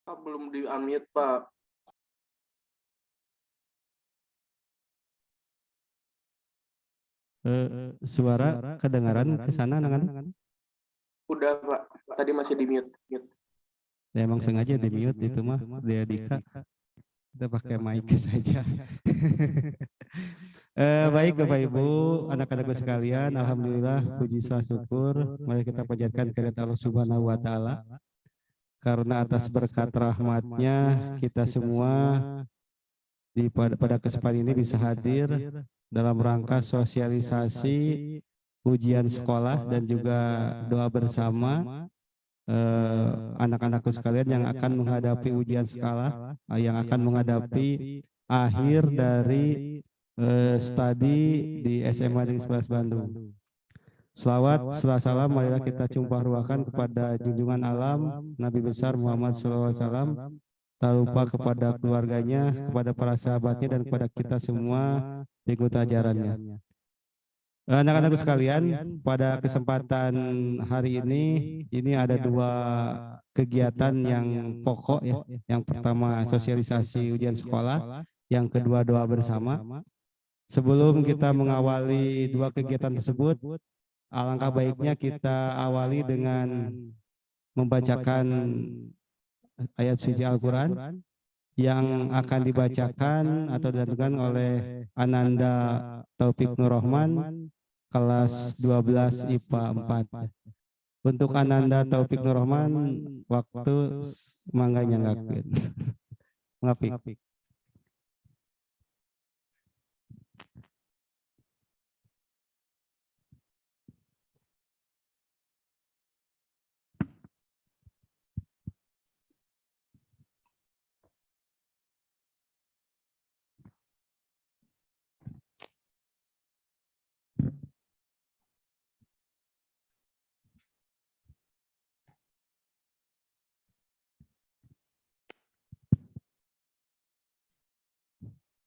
Pak, belum di unmute, Pak. Suara kedengaran ke sana anak-anak? Udah, Pak. Tadi masih di mute. Ya, emang sengaja di mute itu mah dia Dika. Kita pakai mic saja. Baik Bapak Ibu, anak-anakku sekalian, alhamdulillah puji syukur, mari kita panjatkan kehadirat Allah Subhanahu wa taala. Karena atas berkat rahmatnya kita semua pada kesempatan ini bisa hadir dalam rangka sosialisasi ujian sekolah dan juga doa bersama anak-anakku sekalian yang akan menghadapi ujian sekolah, yang akan menghadapi akhir dari studi di SMA Negeri 11 Bandung. Selawat, salam, marilah kita cumpah ruahkan kepada junjungan alam Nabi besar Muhammad SAW, tak lupa kepada keluarganya, kepada para sahabatnya, dan kepada kita semua pengikut ajarannya. Anak-anakku sekalian, pada kesempatan hari ini ada dua kegiatan yang pokok ya. Yang pertama sosialisasi ujian sekolah, yang kedua doa bersama. Sebelum kita mengawali dua kegiatan tersebut, alangkah baiknya kita awali dengan membacakan ayat suci Al-Quran yang akan dibacakan atau dilakukan oleh Ananda Taufik Nur Rahman, kelas 12 IPA 4. Untuk Ananda Taufik Nur Rahman, waktu mangganya ngakun. Ngapik.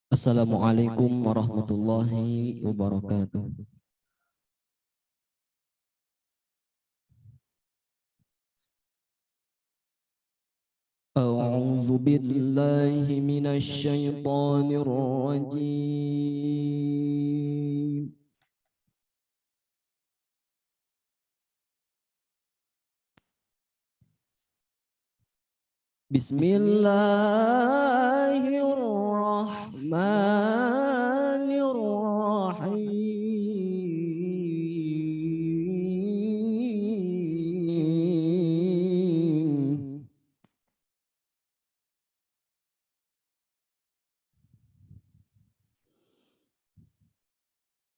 Assalamualaikum warahmatullahi wabarakatuh. A'udzu billahi minasy syaithanir rajim. Bismillahirrahmanirrahim.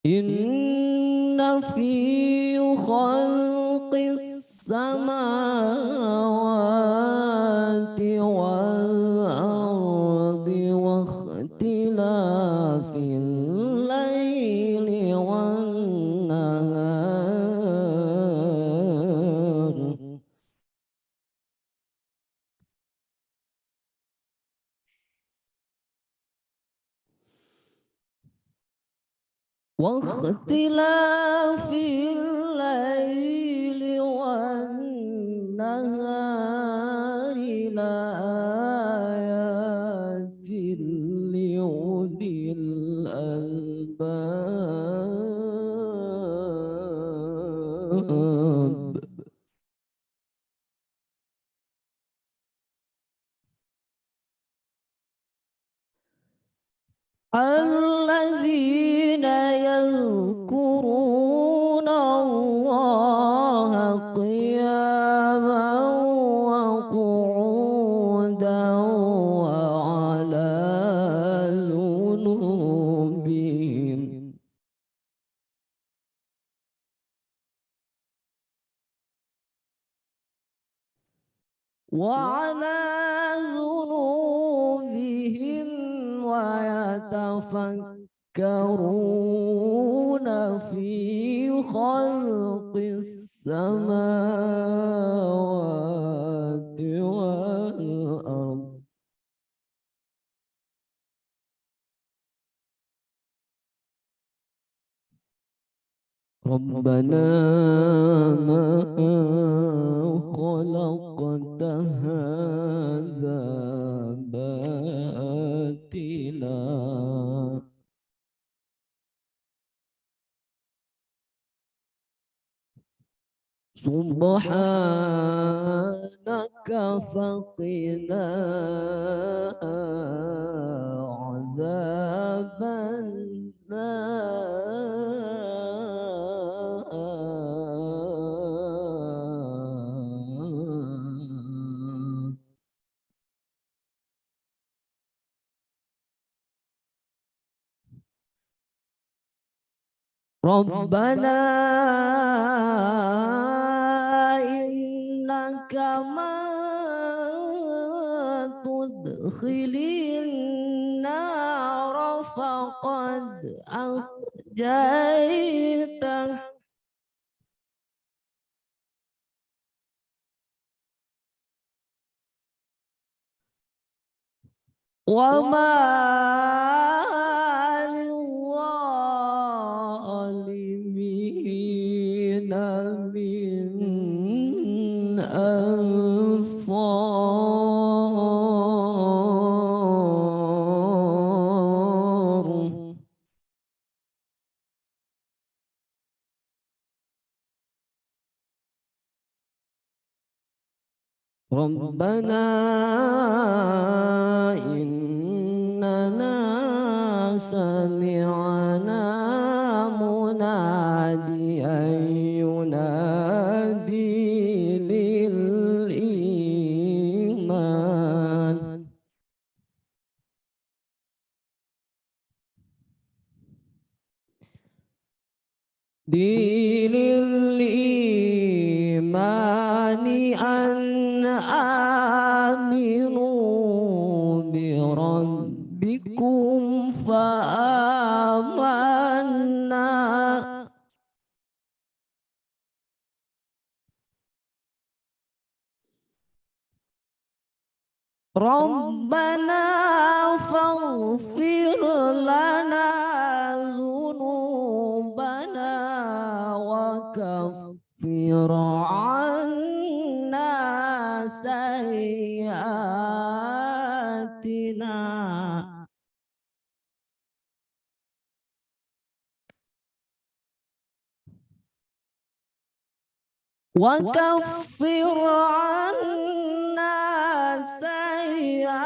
Inna fi khalqis samawati wal ardi wa ikhtilafil laili wan nahar واختلاف الليل والنهار لآيات لأولي الألباب. الذين يذكرون الله قياما وقعودا وعلى جنوبهم ويتفكرون في خلق السماوات والأرض ربنا ما خلقت هذا باطلا سبحانك فقنا عذاب النار ربنا إنك من تدخل النار فقد أخزيته وما للظالمين من أنصار ربنا إننا سمعنا مناديا ينادي للإيمان للإيمان أن آمنوا بربكم فآمنا ربنا فاغفر لنا ذنوبنا وكفر عنا سيئاتنا وكفر عنا سيئاتنا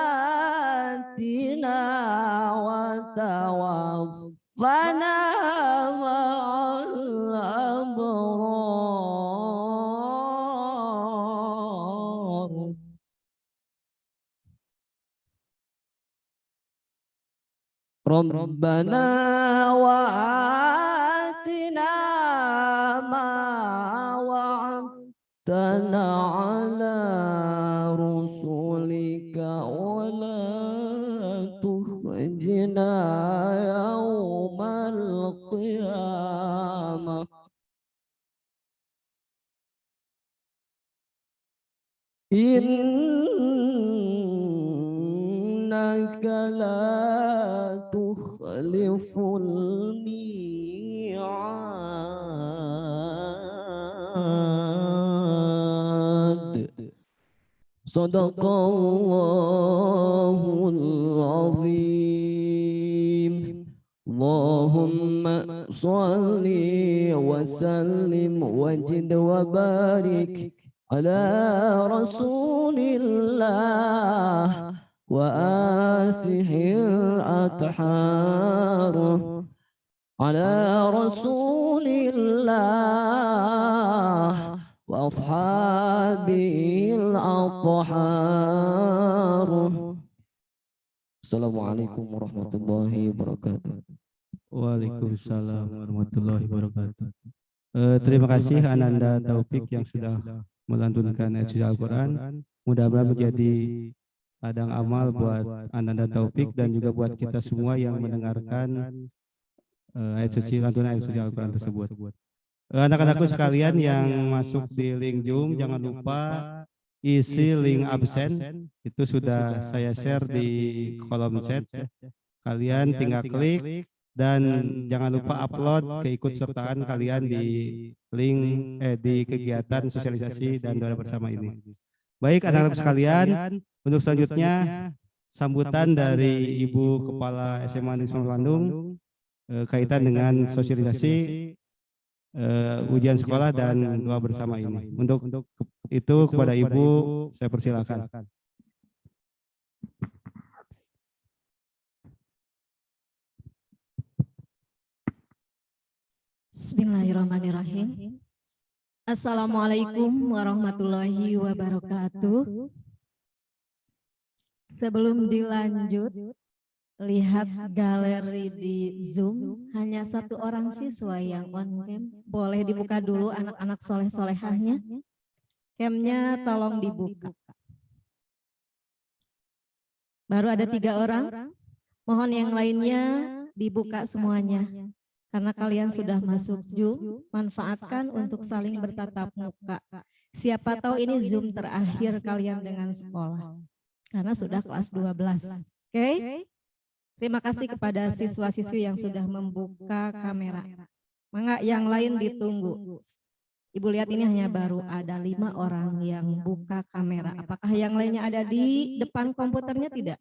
وتوفنا مع الأبرار ربنا وآتنا ما وعدتنا على رسلك ولا تخزنا يوم القيامة إنك لا تخلف الميعاد صدق الله العظيم اللهم صل وسلم وزد وبارك على رسول الله وآسه الأطهار على رسول الله وأصحابه الأطهار. Assalamualaikum warahmatullahi wabarakatuh. Waalaikumsalam warahmatullahi wabarakatuh. Terima kasih Ananda Taufik yang sudah melantunkan ayat suci Al-Quran. Mudah-mudahan menjadi ladang amal buat Ananda Taufik dan juga buat kita semua yang mendengarkan ayat suci, lantunan ayat suci Al-Quran tersebut. Anak-anakku sekalian yang masuk di link Zoom, jangan lupa isi link absen, itu sudah saya share di kolom chat. Kalian tinggal klik, dan jangan lupa upload keikutsertaan kalian di link di kegiatan sosialisasi dan doa bersama ini. Baik anak-anak sekalian, untuk selanjutnya sambutan dari Ibu Kepala SMA Negeri 9 Bandung kaitan dengan sosialisasi ujian sekolah dan doa bersama ini. Untuk itu kepada Ibu saya persilakan. Bismillahirrahmanirrahim. Assalamualaikum warahmatullahi wabarakatuh. Sebelum dilanjut, lihat galeri di Zoom, hanya satu orang siswa yang on cam. Boleh dibuka dulu anak-anak soleh-solehahnya. Camnya tolong dibuka. Baru ada 3 orang. Mohon yang lainnya dibuka semuanya. Karena kalian sudah masuk Zoom, manfaatkan untuk saling bertatap muka. Siapa tahu ini Zoom terakhir kalian dengan sekolah. Karena sudah kelas 12. Oke? Terima kasih kepada siswa-siswi yang sudah membuka kamera. Mangga yang lain ditunggu. Ibu lihat ini hanya baru ada 5 orang yang buka kamera. Apakah yang lainnya ada di depan komputernya? Tidak.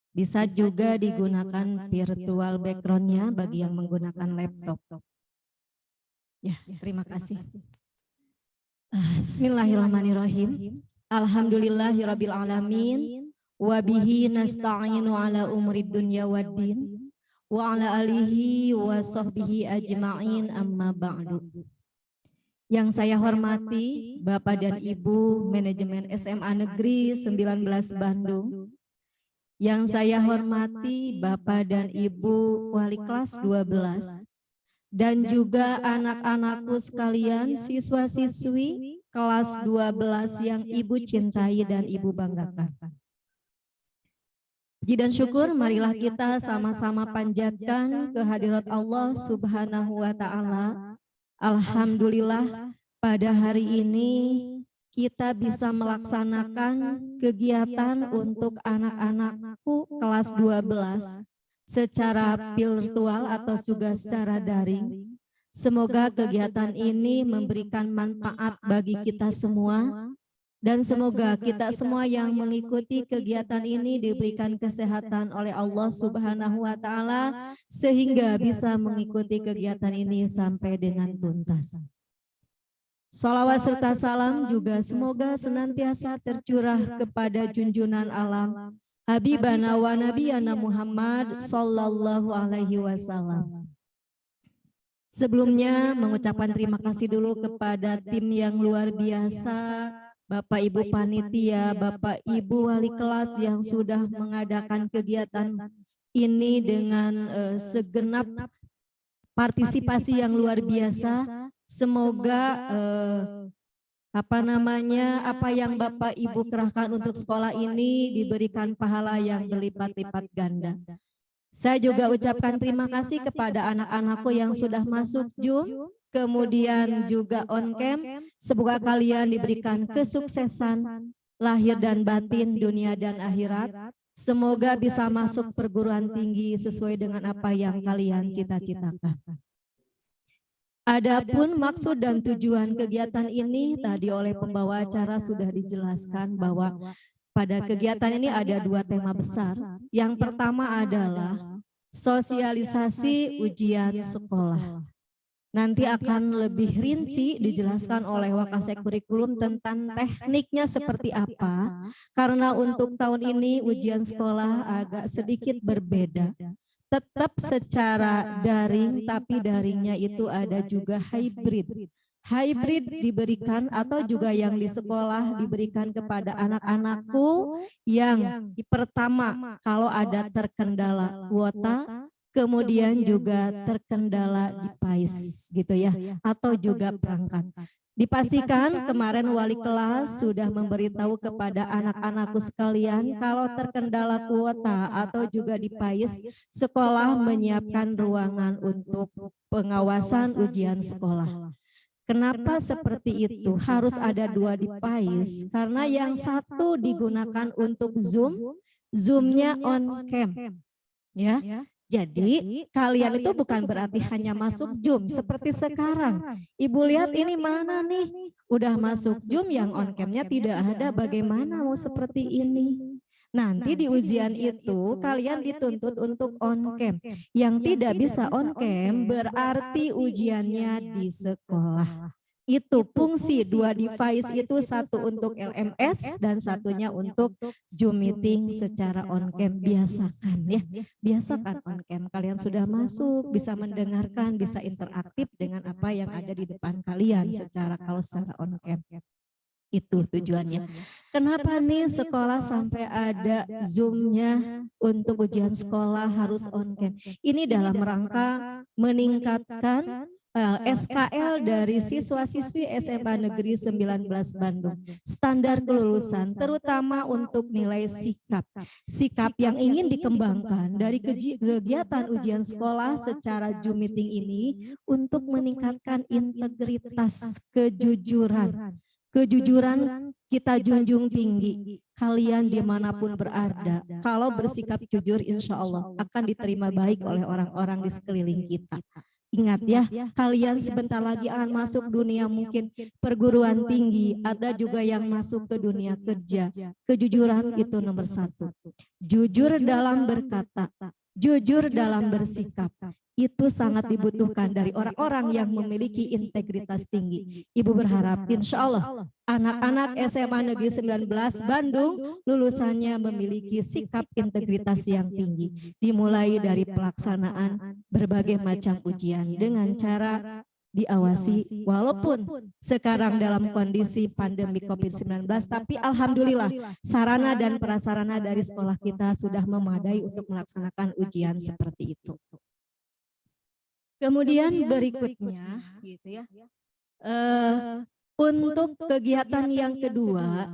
Bisa juga digunakan virtual background-nya bagi yang menggunakan laptop. Ya, terima kasih. Bismillahirrahmanirrahim. Alhamdulillahirabbil alamin wa bihi nasta'inu ala umrid dunya waddin wa ala alihi wa sahbihi ajma'in amma ba'du. Yang saya hormati Bapak dan Ibu manajemen SMA Negeri 19 Bandung. Yang saya hormati Bapak dan Ibu wali kelas 12 dan juga anak-anakku sekalian siswa-siswi kelas 12 yang Ibu cintai dan Ibu banggakan. Puji dan syukur marilah kita sama-sama panjatkan kehadirat Allah Subhanahu wa taala. Alhamdulillah pada hari ini kita bisa melaksanakan kegiatan untuk anak-anakku kelas 12 secara virtual atau juga secara daring. Semoga kegiatan ini memberikan manfaat bagi kita semua dan semoga kita semua yang mengikuti kegiatan ini diberikan kesehatan oleh Allah Subhanahu wa taala sehingga bisa mengikuti kegiatan ini sampai dengan tuntas. Sholawat serta salam juga semoga senantiasa tercurah kepada junjungan alam Habibana wa Nabiyana Muhammad Sallallahu Alaihi Wasallam. Sebelumnya mengucapkan terima kasih dulu kepada tim yang luar biasa, Bapak Ibu Panitia, Bapak Ibu Wali Kelas yang sudah mengadakan kegiatan ini dengan segenap partisipasi yang luar biasa. Semoga apa yang Bapak Ibu kerahkan untuk sekolah ini diberikan pahala yang berlipat-lipat ganda. Saya juga ucapkan terima kasih kepada anak-anakku yang sudah masuk Zoom, kemudian juga on cam. Semoga kalian diberikan kesuksesan lahir dan batin, dunia dan akhirat. Semoga bisa masuk perguruan tinggi sesuai dengan apa yang kalian cita-citakan. Adapun maksud dan tujuan kegiatan ini tadi oleh pembawa acara sudah dijelaskan bahwa pada kegiatan ini ada 2 tema besar. Yang pertama adalah sosialisasi ujian sekolah. Nanti akan lebih rinci dijelaskan oleh Wakasek Kurikulum tentang tekniknya seperti apa. Karena untuk tahun ini ujian sekolah agak sedikit berbeda. Tetap secara daring, tapi daringnya itu ada juga hybrid. Hybrid diberikan atau juga yang di sekolah diberikan kepada anak-anakku yang pertama kalau ada terkendala kuota, kemudian juga terkendala di PAIS gitu ya, atau juga perangkat. Dipastikan kemarin wali kelas sudah memberitahu kepada anak-anakku sekalian kalau terkendala kuota atau juga di PAIS, sekolah menyiapkan ruangan untuk pengawasan ujian sekolah. Kenapa seperti itu? Harus ada 2 di PAIS, karena yang satu digunakan untuk Zoom, Zoom-nya on cam. Ya. Jadi kalian itu bukan berarti hanya masuk Zoom seperti sekarang. Ibu lihat ini mana nih? Udah masuk Zoom yang on cam-nya tidak ada, bagaimana mau seperti ini? Nanti di ujian itu kalian dituntut untuk on cam. Yang tidak bisa on cam berarti ujiannya di sekolah. Itu fungsi dua device itu, satu untuk LMS dan satunya untuk Zoom meeting secara on cam. Biasakan ya, biasakan on cam. Kalian sudah masuk, bisa mendengarkan, bisa interaktif dengan apa yang ada di depan kalian kalau secara on cam. Itu tujuannya. Kenapa nih sekolah sampai ada Zoom-nya untuk ujian sekolah harus on cam? Ini dalam rangka meningkatkan SKL dari siswa-siswi SMA Negeri 19 Bandung. Standar kelulusan terutama untuk nilai sikap. Sikap yang ingin dikembangkan dari kegiatan ujian sekolah secara Zoom meeting ini untuk meningkatkan integritas, kejujuran. Kejujuran kita junjung tinggi. Kalian dimanapun berada, kalau bersikap jujur insya Allah akan diterima baik oleh orang-orang di sekeliling kita. Ingat ya, kalian sebentar lagi akan masuk dunia mungkin perguruan tinggi, ada juga yang masuk ke dunia kerja. Kejujuran itu nomor satu. Jujur dalam berkata, jujur dalam bersikap. Itu sangat dibutuhkan dari orang-orang yang memiliki integritas tinggi. Ibu berharap insya Allah anak-anak SMA Negeri 19 Bandung lulusannya memiliki sikap integritas yang tinggi. Dimulai dari pelaksanaan berbagai macam ujian dengan cara diawasi, walaupun sekarang dalam kondisi pandemi COVID-19, tapi alhamdulillah sarana dan prasarana dari sekolah kita sudah memadai untuk melaksanakan ujian seperti itu. Kemudian berikutnya, gitu ya, untuk kegiatan yang kedua,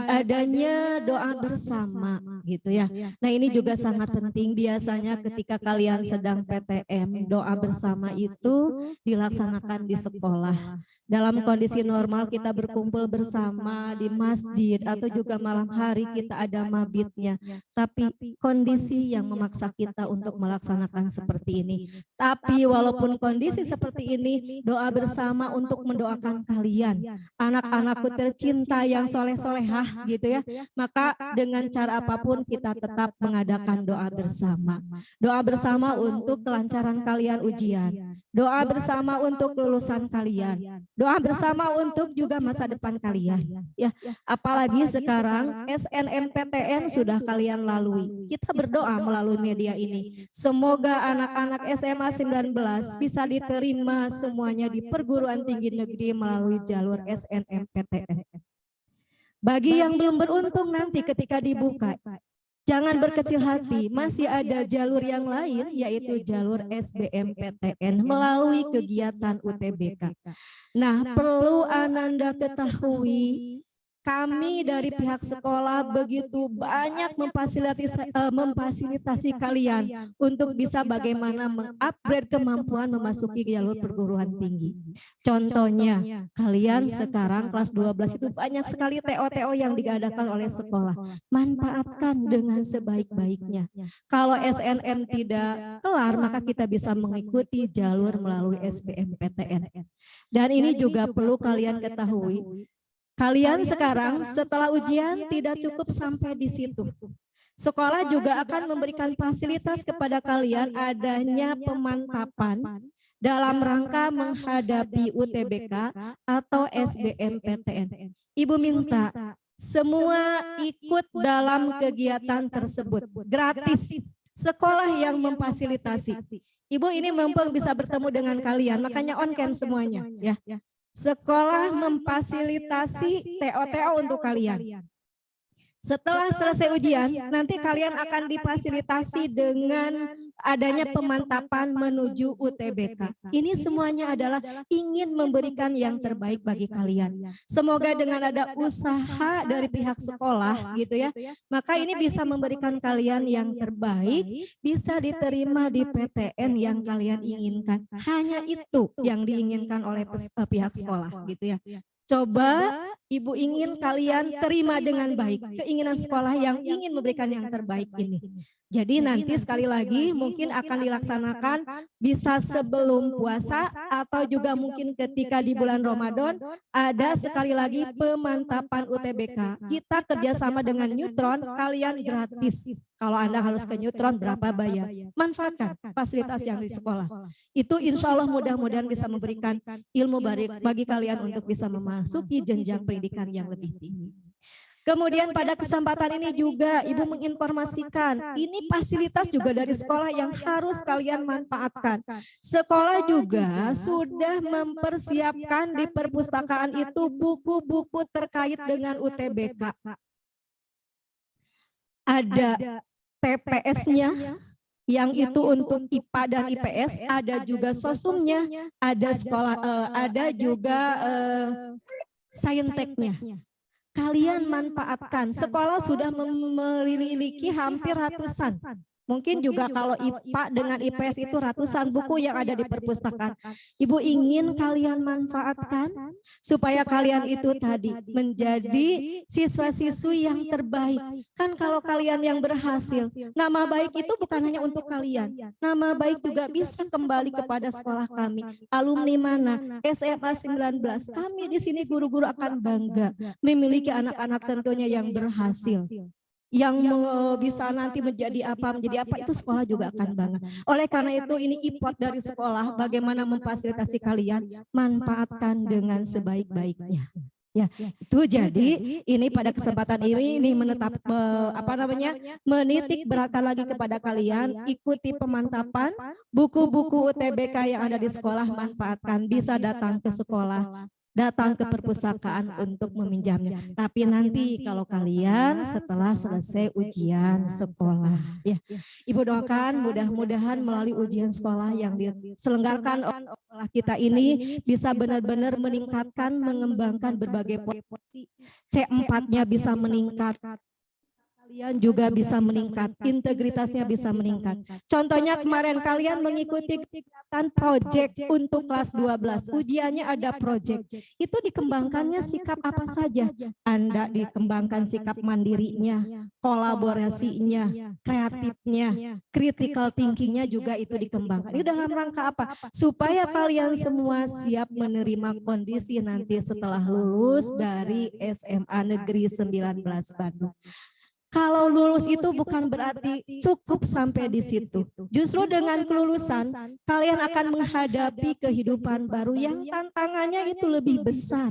adanya doa bersama gitu ya. Nah ini juga sangat penting. Biasanya ketika kalian sedang PTM, doa bersama itu dilaksanakan di sekolah. Dalam kondisi normal kita berkumpul bersama di masjid atau juga malam hari kita ada mabitnya. Tapi kondisi yang memaksa kita untuk melaksanakan seperti ini. Tapi walaupun kondisi seperti ini, doa bersama untuk mendoakan kalian, anak-anakku tercinta yang soleh-solehah gitu ya. Maka dengan cara apapun kita tetap mengadakan doa bersama. Doa bersama untuk kelancaran kalian ujian. Doa bersama untuk kelulusan kalian. Doa bersama untuk juga masa depan kalian. Ya, apalagi sekarang SNMPTN sudah kalian lalui. Kita berdoa melalui media ini. Semoga anak-anak SMA 19 bisa diterima semuanya di perguruan tinggi negeri melalui jalur SNMPTN. Bagi yang belum beruntung nanti ketika dibuka, jangan berkecil hati, masih ada jalur yang lain yaitu jalur SBMPTN melalui kegiatan UTBK. Nah, perlu Ananda ketahui, kami dari pihak sekolah begitu banyak memfasilitasi kalian untuk bisa bagaimana mengupgrade kemampuan memasuki jalur perguruan tinggi. Contohnya, kalian sekarang kelas 12 itu banyak sekali TO-TO yang diadakan oleh sekolah. Manfaatkan dengan sebaik-baiknya. Kalau SNM tidak kelar, maka kita bisa mengikuti jalur melalui SBMPTN. Dan ini juga perlu kalian ketahui. Kalian sekarang setelah ujian tidak cukup sampai di situ. Sekolah juga akan memberikan fasilitas kepada kalian adanya pemantapan dalam rangka menghadapi UTBK atau SBMPTN. Ibu minta semua ikut dalam kegiatan tersebut, gratis. Sekolah yang memfasilitasi. Ibu ini mumpung bisa bertemu dengan kalian, makanya on cam semuanya ya. Sekolah memfasilitasi TO-TO untuk kalian. Setelah selesai ujian, nanti kalian akan difasilitasi dengan adanya pemantapan menuju UTBK. Ini semuanya adalah ingin memberikan yang terbaik bagi kalian. Semoga dengan ada usaha dari pihak sekolah gitu ya, maka ini bisa memberikan kalian yang terbaik, bisa diterima di PTN yang kalian inginkan. Hanya itu yang diinginkan oleh pihak sekolah gitu ya. Coba Ibu ingin kalian terima dengan baik keinginan sekolah yang ingin memberikan yang terbaik ini. Jadi nanti sekali lagi mungkin akan dilaksanakan bisa sebelum puasa atau juga mungkin ketika di bulan Ramadan ada sekali lagi pemantapan UTBK. Kita kerjasama dengan Neutron, kalian gratis. Kalau Anda harus ke Neutron berapa bayar? Manfaatkan fasilitas yang di sekolah. Itu insya Allah mudah-mudahan bisa memberikan ilmu bagi kalian untuk bisa memasuki jenjang pendidikan yang lebih tinggi. Kemudian pada kesempatan ini juga Ibu menginformasikan, ini fasilitas juga dari sekolah yang harus kalian manfaatkan. Sekolah juga sudah mempersiapkan di perpustakaan itu buku-buku terkait dengan UTBK. Ada TPS-nya, yang itu untuk IPA dan IPS, ada juga sosumnya, ada sekolah, ada juga sainteknya. Kalian manfaatkan. Sekolah sudah memiliki hampir ratusan. Mungkin juga kalau IPA dengan IPS itu ratusan buku yang ada di perpustakaan. Ibu ingin kalian manfaatkan supaya kalian itu tadi menjadi siswa-siswi yang terbaik. Kan kalau kalian yang berhasil, nama baik itu bukan hanya untuk kalian. Nama baik juga bisa kembali kepada sekolah kami. Alumni mana? SMA 19. Kami di sini guru-guru akan bangga memiliki anak-anak tentunya yang berhasil. Yang bisa nanti menjadi apa itu sekolah juga akan bangga. Oleh karena itu ini import dari sekolah bagaimana memfasilitasi kalian, manfaatkan dengan sebaik-baiknya. Ya, itu jadi ini pada kesempatan ini menetap menitik beratkan lagi kepada kalian, ikuti pemantapan buku-buku UTBK yang ada di sekolah, manfaatkan, bisa datang ke sekolah, datang ke perpustakaan untuk meminjamnya. Tapi nanti kalau kalian setelah selesai ujian sekolah, ya, Ibu doakan mudah-mudahan melalui ujian sekolah yang diselenggarakan oleh sekolah kita ini bisa benar-benar meningkatkan, mengembangkan berbagai potensi. C4-nya bisa meningkat. Kalian juga bisa meningkat, integritasnya bisa meningkat. Contohnya kemarin kalian mengikuti kegiatan project untuk kelas 12, ujiannya ada project. Itu dikembangkannya sikap apa saja? Anda dikembangkan sikap mandirinya, kolaborasinya, kreatifnya, critical thinkingnya juga itu dikembangkan. Ini dalam rangka apa? Supaya kalian semua siap menerima kondisi nanti setelah lulus dari SMA Negeri 19 Bandung. Kalau lulus itu bukan berarti cukup sampai di situ. Justru dengan kelulusan, kalian akan menghadapi kehidupan baru yang tantangannya itu lebih besar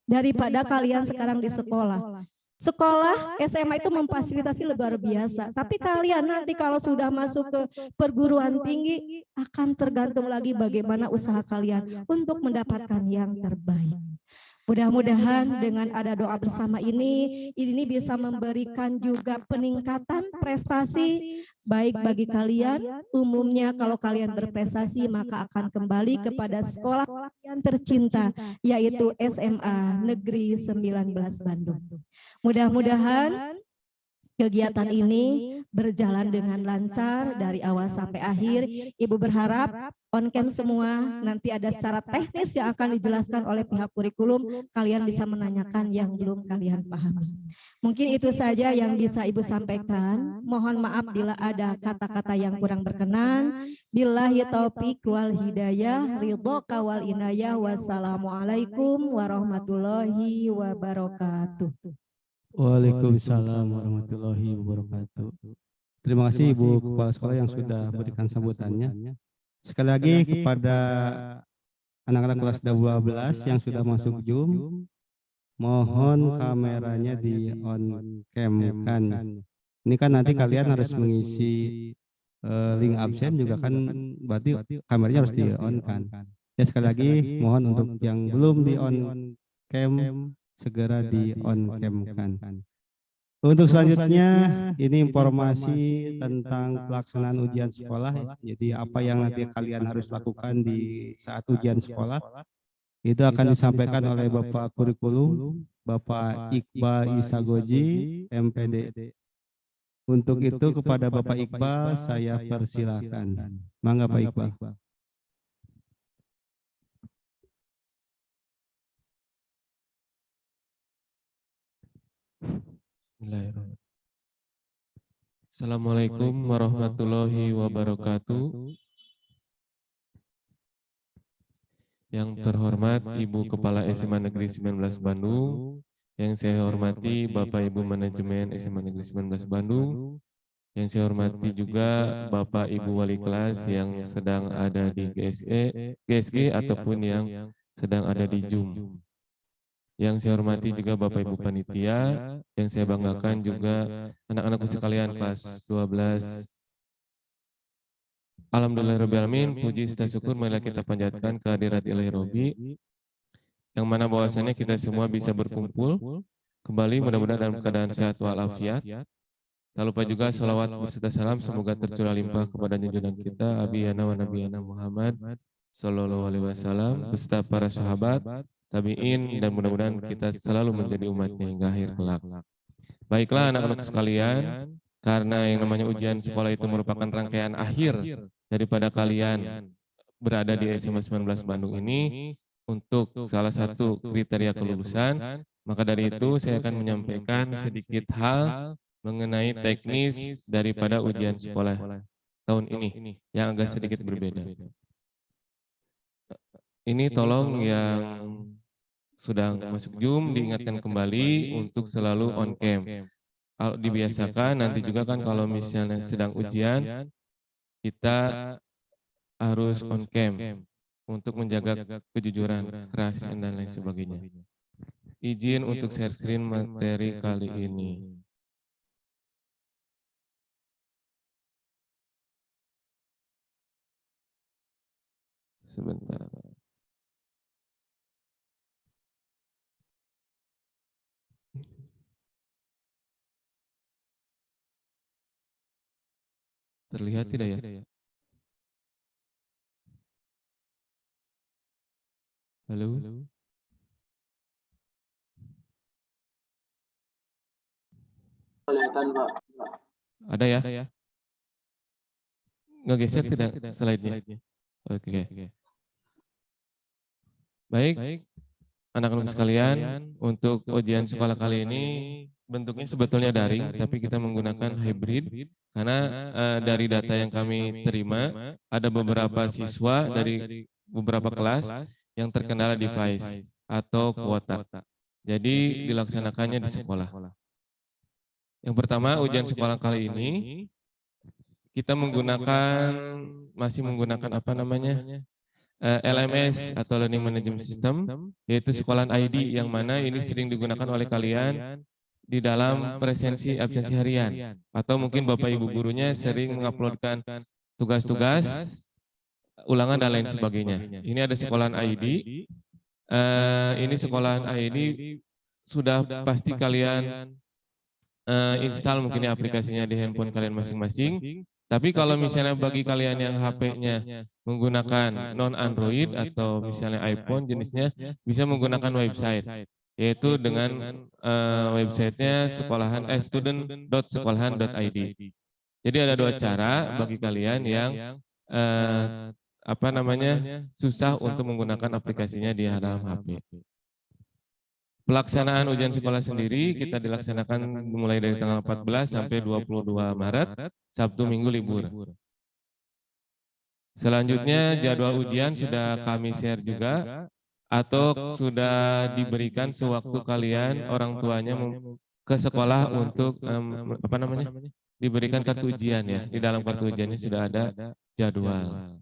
daripada kalian sekarang di sekolah. Sekolah SMA itu memfasilitasi luar biasa, tapi kalian nanti kalau sudah masuk ke perguruan tinggi akan tergantung lagi bagaimana usaha kalian untuk mendapatkan yang terbaik. Mudah-mudahan dengan ada doa bersama ini bisa memberikan juga peningkatan prestasi baik bagi kalian. Umumnya kalau kalian berprestasi maka akan kembali kepada sekolah yang tercinta yaitu SMA Negeri 19 Bandung. Mudah-mudahan kegiatan ini berjalan dengan lancar dari awal sampai akhir. Ibu berharap on cam semua nanti ada secara teknis yang akan dijelaskan oleh pihak kurikulum. Kalian bisa menanyakan yang belum kalian pahami. Mungkin itu saja yang bisa Ibu sampaikan. Mohon maaf bila ada kata-kata yang kurang berkenan. Billahi taufiq wal hidayah, ridho wal inayah. Wassalamualaikum warahmatullahi wabarakatuh. Waalaikumsalam warahmatullahi wabarakatuh. Terima kasih Ibu Kepala Sekolah yang sudah berikan sambutannya. Sekali lagi kepada anak-anak kelas 12 yang sudah masuk Zoom, mohon kameranya di on cam kan. Ini kan nanti kalian harus mengisi link absen juga kan, berarti kameranya harus di on kan. Ya sekali lagi mohon untuk yang belum di on cam segera di on cam kan. Untuk selanjutnya ini informasi tentang pelaksanaan ujian sekolah ya. Jadi apa yang nanti kalian harus lakukan di saat ujian sekolah itu akan disampaikan oleh Bapak Kurikulum, Bapak Iqbal Isagoji, MPD. Untuk itu kepada Bapak Iqbal saya persilakan. Mangga Pak Iqbal. Bismillahirrahmanirrahim. Assalamualaikum warahmatullahi wabarakatuh. Yang terhormat Ibu Kepala SMA Negeri 19 Bandung, yang saya hormati Bapak Ibu Manajemen SMA Negeri 19 Bandung, yang saya hormati juga Bapak Ibu Wali Kelas yang sedang ada di GSG ataupun yang sedang ada di Zoom. Yang saya hormati juga Bapak Ibu Panitia, yang saya banggakan juga anak-anakku sekalian kelas 12. Alhamdulillahirrahmanirrahim, puji serta syukur marilah kita panjatkan kehadirat Ilahi Robi, yang mana bahwasannya kita semua bisa berkumpul kembali mudah-mudahan dalam keadaan sehat walafiat. Tak lupa juga salawat beserta salam semoga tercurah limpah kepada junjungan kita Abiyana wa Nabiyana Muhammad Sallallahu Alaihi Wasallam beserta para sahabat, tabiin, dan mudah-mudahan kita selalu menjadi umatnya hingga akhir kelak. Baiklah anak-anak sekalian, karena yang namanya ujian sekolah itu merupakan rangkaian akhir daripada kalian berada di SMA 19 Bandung ini untuk salah satu kriteria kelulusan, maka dari itu saya akan menyampaikan sedikit hal mengenai teknis daripada ujian sekolah tahun ini yang agak sedikit berbeda. Ini tolong yang sudah masuk Zoom diingatkan kembali untuk selalu on cam. Dibiasakan nanti juga kan kalau misalnya sedang ujian kita harus on cam untuk menjaga kejujuran, kerahasiaan dan lain sebagainya. Izin untuk share screen materi kali ini. Sebentar. Terlihat tidak ya? Halo? Kelihatan, Pak. Ada ya? Ngegeser tidak slide-nya? Oke. Baik, anak-anak sekalian, untuk ujian sekolah kali ini bentuknya sebetulnya daring, tapi kita menggunakan hybrid karena dari data yang kami terima ada beberapa siswa dari beberapa kelas yang terkendala device atau kuota. Jadi dilaksanakannya di sekolah. Yang pertama, ujian sekolah kali ini kita masih menggunakan apa namanya? LMS atau Learning Management System, yaitu sekolahan ID, yang mana ini sering digunakan oleh kalian di dalam presensi absensi harian, atau mungkin Bapak Ibu gurunya sering menguploadkan tugas-tugas, ulangan dan lain sebagainya. Ini ada sekolahan ID. Ini sekolahan ID sudah pasti kalian install mungkin aplikasinya di handphone kalian masing-masing. Tapi kalau misalnya bagi kalian yang HP-nya menggunakan non-Android atau misalnya iPhone jenisnya, bisa menggunakan website, yaitu dengan websitenya student.sekolahan.id. Jadi ada dua cara bagi kalian yang susah untuk menggunakan aplikasinya di dalam HP. Pelaksanaan ujian sekolah sendiri kita dilaksanakan mulai dari tanggal 14 sampai 22 Maret, Sabtu Minggu libur. Selanjutnya jadwal ujian sudah kami share juga, atau sudah diberikan sewaktu kalian orang tuanya ke sekolah untuk diberikan kartu ujian ya. Di dalam kartu ujiannya sudah ada jadwal.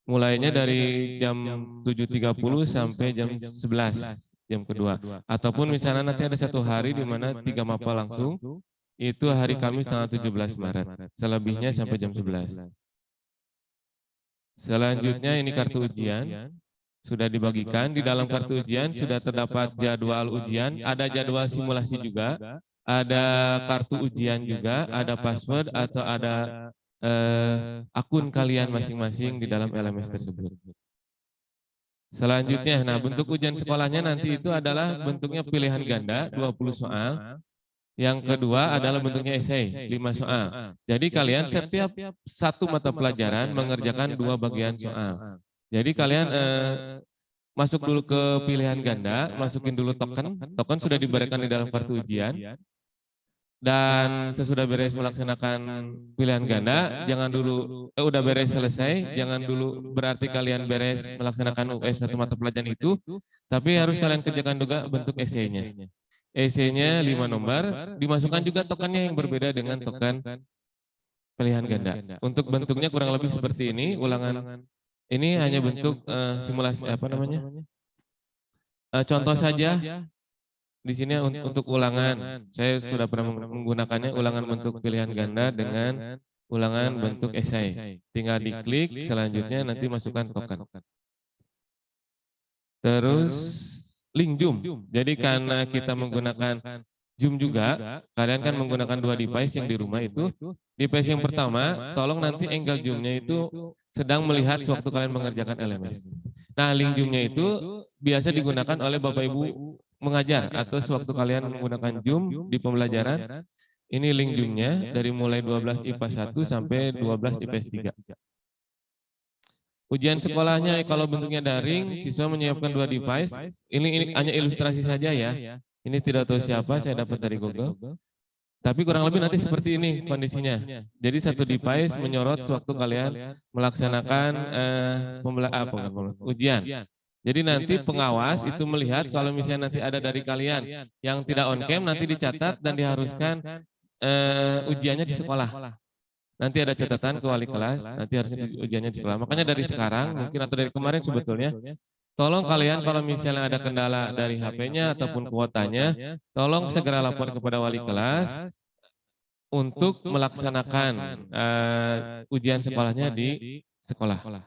Mulainya dari jam 7.30 sampai jam 11. Jam kedua, ataupun misalnya nanti ada satu hari di mana 3 mapel langsung, itu hari Kamis tanggal 17 Maret, selebihnya sampai jam 11. Selanjutnya ini kartu ujian, sudah dibagikan, di dalam kartu ujian sudah terdapat jadwal ujian, ada jadwal simulasi juga, ada kartu ujian juga, ada password atau ada akun kalian masing-masing di dalam LMS tersebut. Selanjutnya, bentuk ujian sekolahnya nanti itu adalah bentuknya pilihan ganda, 20 soal. Yang kedua adalah bentuknya esai, 5 soal. Jadi kalian setiap satu mata pelajaran mengerjakan 2 bagian soal. Jadi kalian masuk dulu ke pilihan ganda, masukin dulu token. Token sudah diberikan di dalam kartu ujian. Dan sesudah beres melaksanakan pilihan ganda, jangan dulu udah beres selesai, jangan dulu berarti kalian beres melaksanakan US satu mata pelajaran itu, tapi harus kalian kerjakan juga bentuk esainya. Esainya 5 nomor, dimasukkan juga tokennya yang berbeda dengan token pilihan ganda. Untuk bentuknya kurang lebih seperti ini, ulangan ini hanya bentuk simulasi apa namanya? Contoh saja. Di sini untuk ulangan, saya sudah pernah menggunakannya ulangan bentuk pilihan ganda dengan ulangan bentuk esai. Tinggal diklik, selanjutnya nanti masukkan token. Terus link Zoom. Jadi karena kita menggunakan Zoom juga, kalian kan menggunakan 2 device yang di rumah itu. Device yang pertama, tolong nanti angle Zoom-nya itu sedang melihat sewaktu kalian mengerjakan LMS. Nah, link Zoom-nya itu biasa digunakan oleh Bapak Ibu mengajar atau sewaktu kalian menggunakan Zoom di pembelajaran. Ini link Zoom-nya dari mulai 12 IPA 1 sampai 12 IPS 3. Ujian sekolahnya kalau bentuknya daring, siswa menyiapkan 2 device. Ini hanya ilustrasi saja ya. Ini tidak tahu siapa, saya dapat dari Google. Tapi kurang lebih nanti seperti ini kondisinya. Jadi satu device menyorot sewaktu kalian melaksanakan ujian. Jadi nanti pengawas itu melihat kalau misalnya nanti ada dari kalian yang tidak on cam nanti dicatat dan diharuskan ujiannya di sekolah. Nanti ada catatan ke wali kelas, nanti harusnya ujiannya di sekolah. Makanya dari sekarang mungkin atau dari kemarin sebetulnya, tolong kalian kalau misalnya ada kendala dari HP-nya ataupun kuotanya, tolong segera lapor kepada wali kelas untuk melaksanakan ujian sekolahnya di sekolah.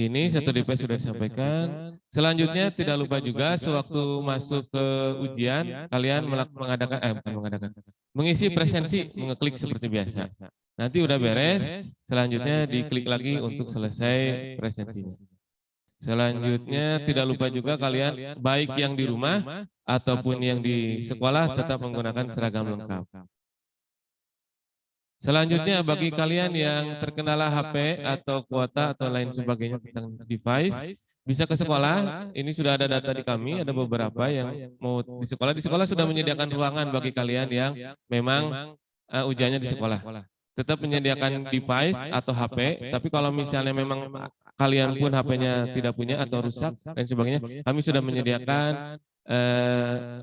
Ini satu device sudah disampaikan. Selanjutnya tidak lupa juga sewaktu masuk ke ujian kalian mengisi presensi, mengeklik seperti biasa. Nanti udah beres, selanjutnya diklik lagi untuk selesai presensinya. Selanjutnya tidak lupa juga kalian baik yang di rumah ataupun yang di sekolah tetap menggunakan seragam lengkap. Selanjutnya bagi kalian yang terkendala HP atau kuota atau lain sebagainya tentang device, bisa ke sekolah. Ini sudah ada data di kami, ada beberapa yang mau di sekolah. Di sekolah sudah menyediakan ruangan bagi kalian yang memang ujiannya di sekolah. Tetap menyediakan device atau HP, tapi kalau misalnya memang kalian pun HP-nya tidak punya atau rusak dan sebagainya, kami sudah menyediakan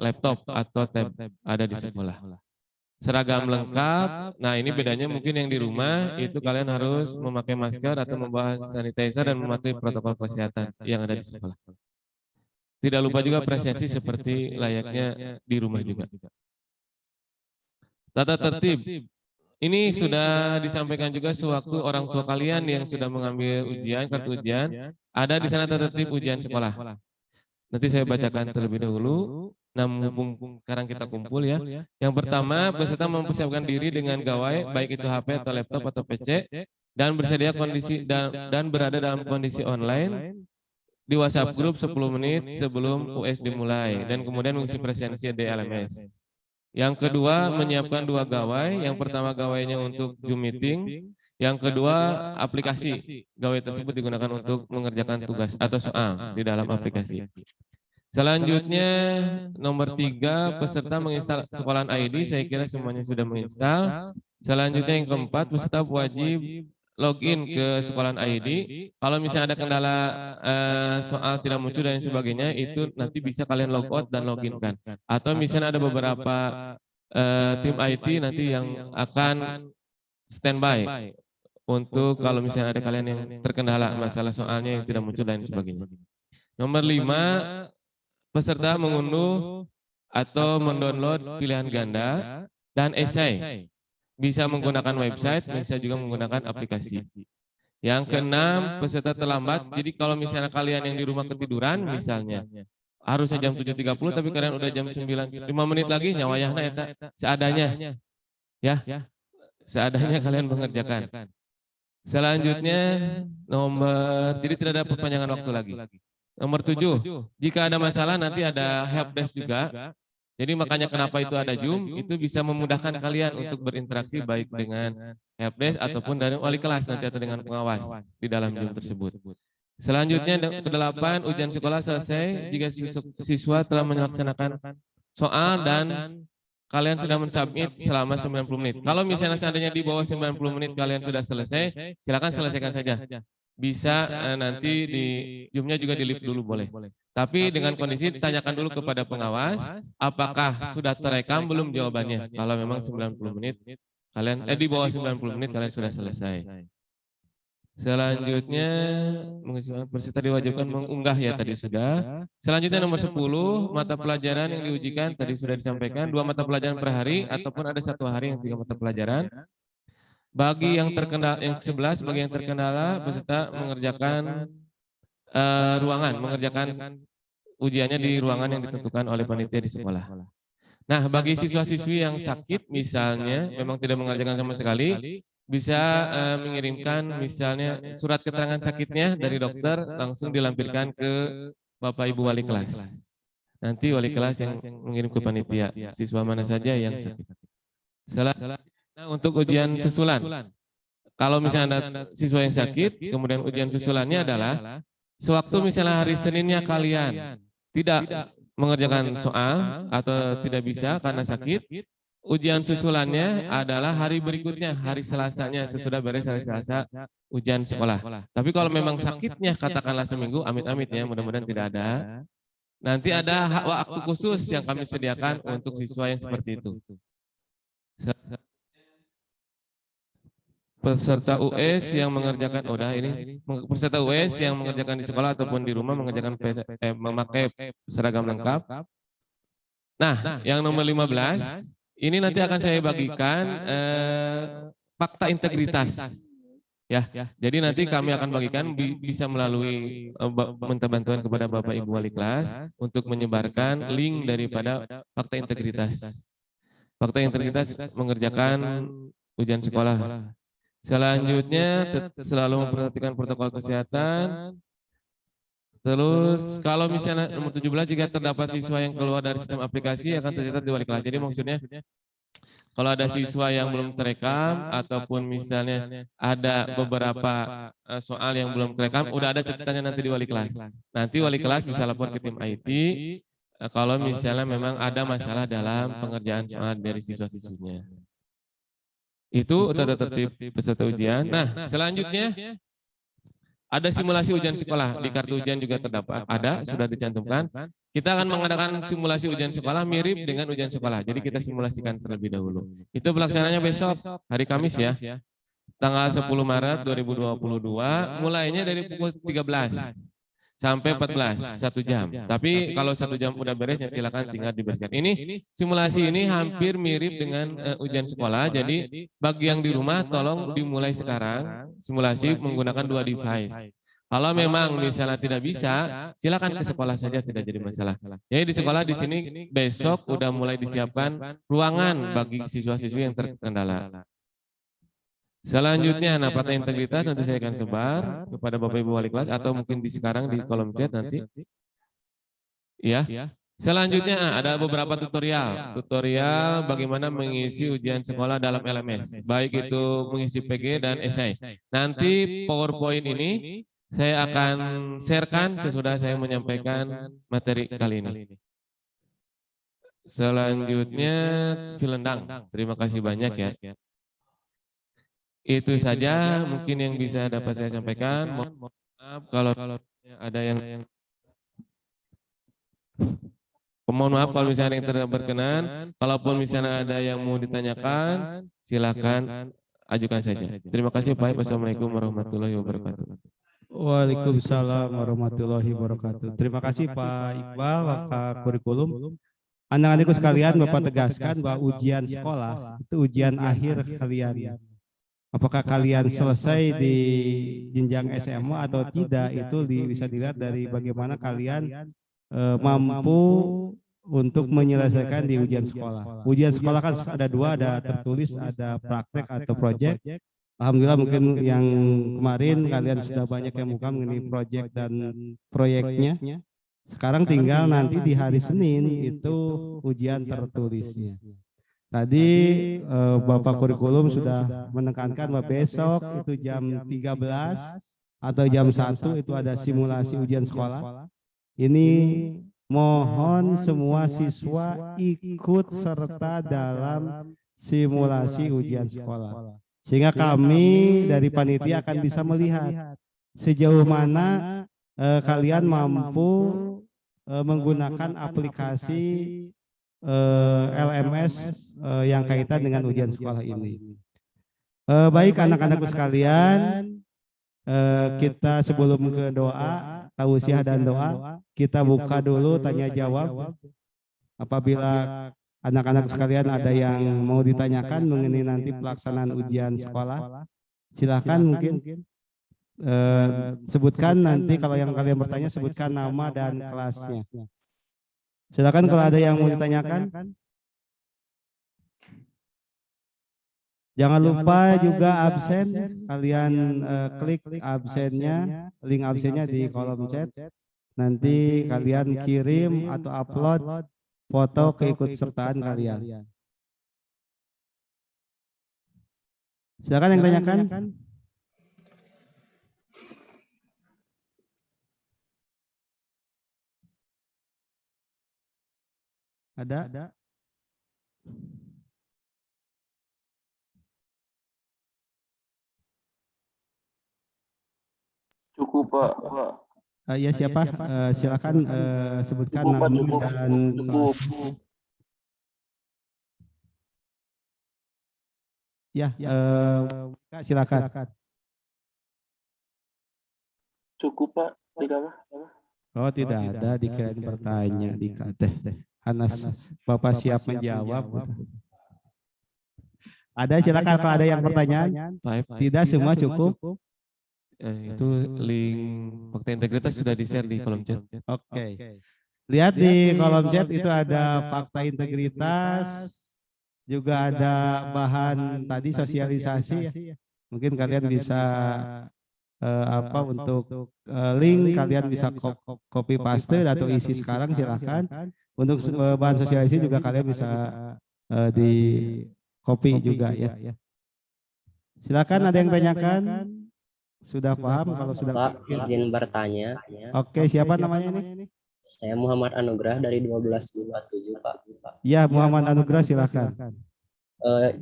laptop atau tab ada di sekolah. Seragam lengkap. Nah, ini bedanya mungkin yang di rumah itu kalian harus memakai masker atau membawa sanitizer dan mematuhi protokol kesehatan yang ada di sekolah. Tidak lupa juga presensi seperti layaknya di rumah juga. Tata tertib. Ini sudah disampaikan juga sewaktu orang tua kalian yang sudah mengambil ujian, kartu ujian, ada di sana tata tertib ujian sekolah. Nanti saya bacakan terlebih dahulu. Nah, mumpung sekarang kita kumpul ya. Yang pertama, peserta mempersiapkan diri dengan gawai, baik itu HP atau laptop atau PC, dan bersedia kondisi dan berada dalam kondisi online di WhatsApp grup 10 menit sebelum US dimulai, dan kemudian mengisi presensi di LMS. Yang kedua, menyiapkan 2 gawai. Yang pertama gawainya untuk Zoom meeting, yang kedua aplikasi. Gawai tersebut digunakan untuk mengerjakan tugas atau soal di dalam aplikasi. Selanjutnya nomor 3, peserta menginstal sekolahan ID. Saya kira semuanya sudah menginstal. Selanjutnya yang keempat, peserta wajib login ke sekolahan ID. Kalau misalnya ada kendala soal tidak muncul dan sebagainya, itu nanti bisa kalian logout dan loginkan. Atau misalnya ada beberapa tim IT nanti yang akan standby untuk kalau misalnya ada kalian yang terkendala masalah soalnya yang tidak muncul dan sebagainya. Nomor 5, peserta mengunduh atau mendownload pilihan ganda dan esai. Bisa menggunakan website, bisa juga menggunakan aplikasi. Yang keenam, peserta terlambat. Jadi kalau misalnya kalian yang di rumah ketiduran misalnya, harusnya jam 7.30 tapi kalian udah jam 9, 5 menit lagi nyawayahna eta seadanya. Ya, seadanya kalian mengerjakan. Selanjutnya jadi tidak ada perpanjangan waktu lagi. Nomor 7, jika ada masalah nanti ada helpdesk juga. Jadi makanya kenapa itu ada Zoom, itu bisa memudahkan kalian untuk berinteraksi baik dengan helpdesk ataupun dari wali kelas nanti atau dengan pengawas di dalam Zoom tersebut. Selanjutnya ke-8, ujian sekolah selesai jika siswa telah melaksanakan soal dan kalian sudah mensubmit selama 90 menit. Kalau misalnya seandainya di bawah 90 menit kalian sudah selesai, silakan selesaikan saja. Bisa nanti di Zoom-nya juga di-live dulu boleh. Tapi dengan kondisi tanyakan dulu kepada pengawas, apakah sudah terekam belum jawabannya. Kalau memang 90 menit, kalian di bawah 90 menit kalian sudah selesai. Selanjutnya, peserta diwajibkan mengunggah ya tadi sudah. Selanjutnya nomor 10, mata pelajaran yang diujikan tadi sudah disampaikan. 2 mata pelajaran per hari ataupun ada 1 hari yang 3 mata pelajaran. Bagi yang terkendala, yang 11 bagi yang terkendala, peserta mengerjakan mengerjakan ujiannya di ruangan yang ditentukan oleh panitia di sekolah. Nah, bagi siswa-siswi yang sakit misalnya, memang tidak mengerjakan sama sekali, bisa mengirimkan misalnya surat keterangan sakitnya dari dokter langsung dilampirkan ke Bapak Ibu wali kelas. Nanti wali kelas yang mengirim ke panitia, siswa mana saja yang sakit. Nah, untuk ujian susulan, kalau misalnya ada siswa yang sakit, kemudian ujian susulannya adalah sewaktu misalnya hari Seninnya kalian tidak mengerjakan soal atau tidak bisa karena sakit, ujian susulannya adalah hari berikutnya, hari Selasanya, sesudah beres hari Selasa ujian sekolah. Tapi kalau memang sakitnya katakanlah seminggu, amit-amit ya, mudah-mudahan tidak ada. Nanti ada waktu khusus yang kami sediakan untuk siswa yang seperti itu. Peserta US yang mengerjakan peserta US yang mengerjakan di sekolah ataupun di rumah mengerjakan memakai seragam lengkap. Nah, yang nomor 15 ini nanti akan saya bagikan fakta integritas. Ya, jadi nanti kami akan bagikan bisa melalui minta bantuan kepada Bapak Ibu wali kelas untuk menyebarkan link daripada fakta integritas. Fakta integritas mengerjakan ujian sekolah. Selanjutnya selalu memperhatikan protokol kesehatan. Terus kalau misalnya nomor 17 jika terdapat siswa yang keluar dari sistem aplikasi akan tercatat di wali kelas. Jadi maksudnya kalau ada siswa yang belum terekam ataupun misalnya ada beberapa soal yang belum terekam, udah ada catatannya nanti di wali kelas. Nanti wali kelas bisa lapor ke tim IT kalau misalnya memang ada masalah dalam pengerjaan soal dari siswa-siswinya. Itu tata tertib peserta ujian. Nah, selanjutnya ada simulasi ujian sekolah. Di kartu ujian juga terdapat, sudah dicantumkan. Kita akan mengadakan simulasi ujian sekolah mirip dengan ujian sekolah. Jadi kita simulasikan terlebih dahulu. Itu pelaksananya besok, hari Kamis ya. Tanggal 10 Maret 2022, mulainya dari pukul 13 sampai 14, 1 jam. Tapi kalau 1 jam udah beres ya silakan tinggal dibereskan. Ini simulasi ini hampir mirip dengan ujian sekolah. Jadi bagi yang di rumah tolong dimulai sekarang simulasi menggunakan 2 device. Kalau memang misalnya tidak bisa, silakan ke sekolah saja, tidak jadi masalah. Jadi di sekolah di sini besok udah mulai disiapkan ruangan bagi siswa-siswi yang terkendala. Selanjutnya, fakta integritas nanti saya akan sebar kepada Bapak Ibu wali kelas atau mungkin di sekarang di kolom chat nanti. Ya. Selanjutnya ada beberapa tutorial bagaimana mengisi ujian sekolah dalam LMS, baik itu mengisi PG dan esai. Nanti PowerPoint ini saya akan sharekan sesudah saya menyampaikan materi kali ini. Selanjutnya Vilendang, terima kasih banyak ya. Itu saja mungkin yang bisa dapat saya sampaikan. Mohon maaf kalau ada yang kalau misalnya yang tidak berkenan. Kalaupun misalnya ada yang mau ditanyakan, silakan ajukan saja. Terima kasih Pak. Wassalamualaikum warahmatullahi wabarakatuh. Waalaikumsalam warahmatullahi wabarakatuh. Terima kasih Pak Iqbal, Pak Kurikulum. Anak-anakku sekalian, Bapak tegaskan bahwa ujian sekolah itu ujian akhir kalian. Apakah kalian selesai di jenjang SMA atau tidak, itu bisa dilihat dari bagaimana kalian mampu untuk menyelesaikan di ujian sekolah. Ujian sekolah kan ada 2, ada tertulis, ada praktek atau proyek. Alhamdulillah mungkin yang kemarin kalian sudah banyak yang buka mengenai proyek dan proyeknya. Sekarang tinggal nanti di hari Senin itu ujian tertulisnya. Tadi Bapak Kurikulum sudah menekankan bahwa besok itu jam 13 atau jam 1 itu ada simulasi ujian sekolah. Ini mohon semua siswa ikut serta dalam simulasi ujian sekolah. Sehingga kami dari panitia akan bisa melihat sejauh mana kalian mampu menggunakan aplikasi LMS yang kaitan dengan ujian sekolah ini. Baik anak-anakku sekalian, kita sebelum ke doa, tausiah dan doa, kita buka dulu tanya jawab. Apabila anak-anak sekalian ada yang mau ditanyakan mengenai nanti pelaksanaan ujian sekolah, silakan mungkin sebutkan nanti kalau yang kalian bertanya sebutkan nama dan kelasnya. Silakan kalau ada yang mau ditanyakan. Jangan lupa juga absen, kalian klik absennya, link absennya di kolom chat. Nanti kalian kirim atau upload foto keikutsertaan kalian. Silakan yang tanyakan. Ada? Cukup Pak. Iya siapa? Silakan sebutkan nama dan kelas. Ya, silakan. Cukup Pak. Tidak apa? Oh tidak ada, dikirain bertanya di teh. Anas, Bapak siap menjawab. Ada silakan kalau ada yang pertanyaan. Tidak semua cukup. Itu link fakta integritas sudah di-share di kolom chat. Oke. Lihat di kolom chat itu ada fakta integritas, juga ada bahan tadi sosialisasi ya. Mungkin kalian bisa untuk link kalian bisa copy paste atau isi sekarang silahkan. Untuk bahan sosialisasi juga kalian bisa di copy juga ya. Silakan ada yang tanyakan. Sudah paham kalau sudah Pak, izin bertanya. Oke, siapa namanya ini? Saya Muhammad Anugrah dari 1257, Pak. Ya, Muhammad Anugrah silakan.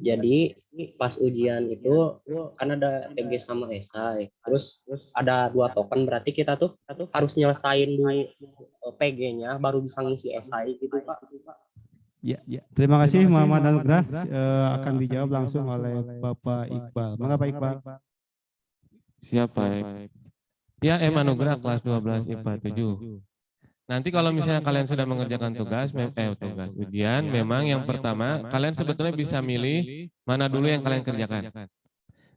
Jadi pas ujian itu kan ada TG sama esai. Terus ada 2 token, berarti kita tuh harus nyelesain dulu PG-nya baru bisa ngisi esai gitu, Pak. Ya. Terima kasih Muhammad Anugrah. Akan dijawab langsung oleh Bapak Iqbal. Mengapa Iqbal? Siapa? Ya, M Anugrah kelas 12 IPA 7. Nanti kalau misalnya kalian sudah mengerjakan tugas ujian, memang yang pertama kalian sebetulnya bisa milih mana dulu yang kalian kerjakan.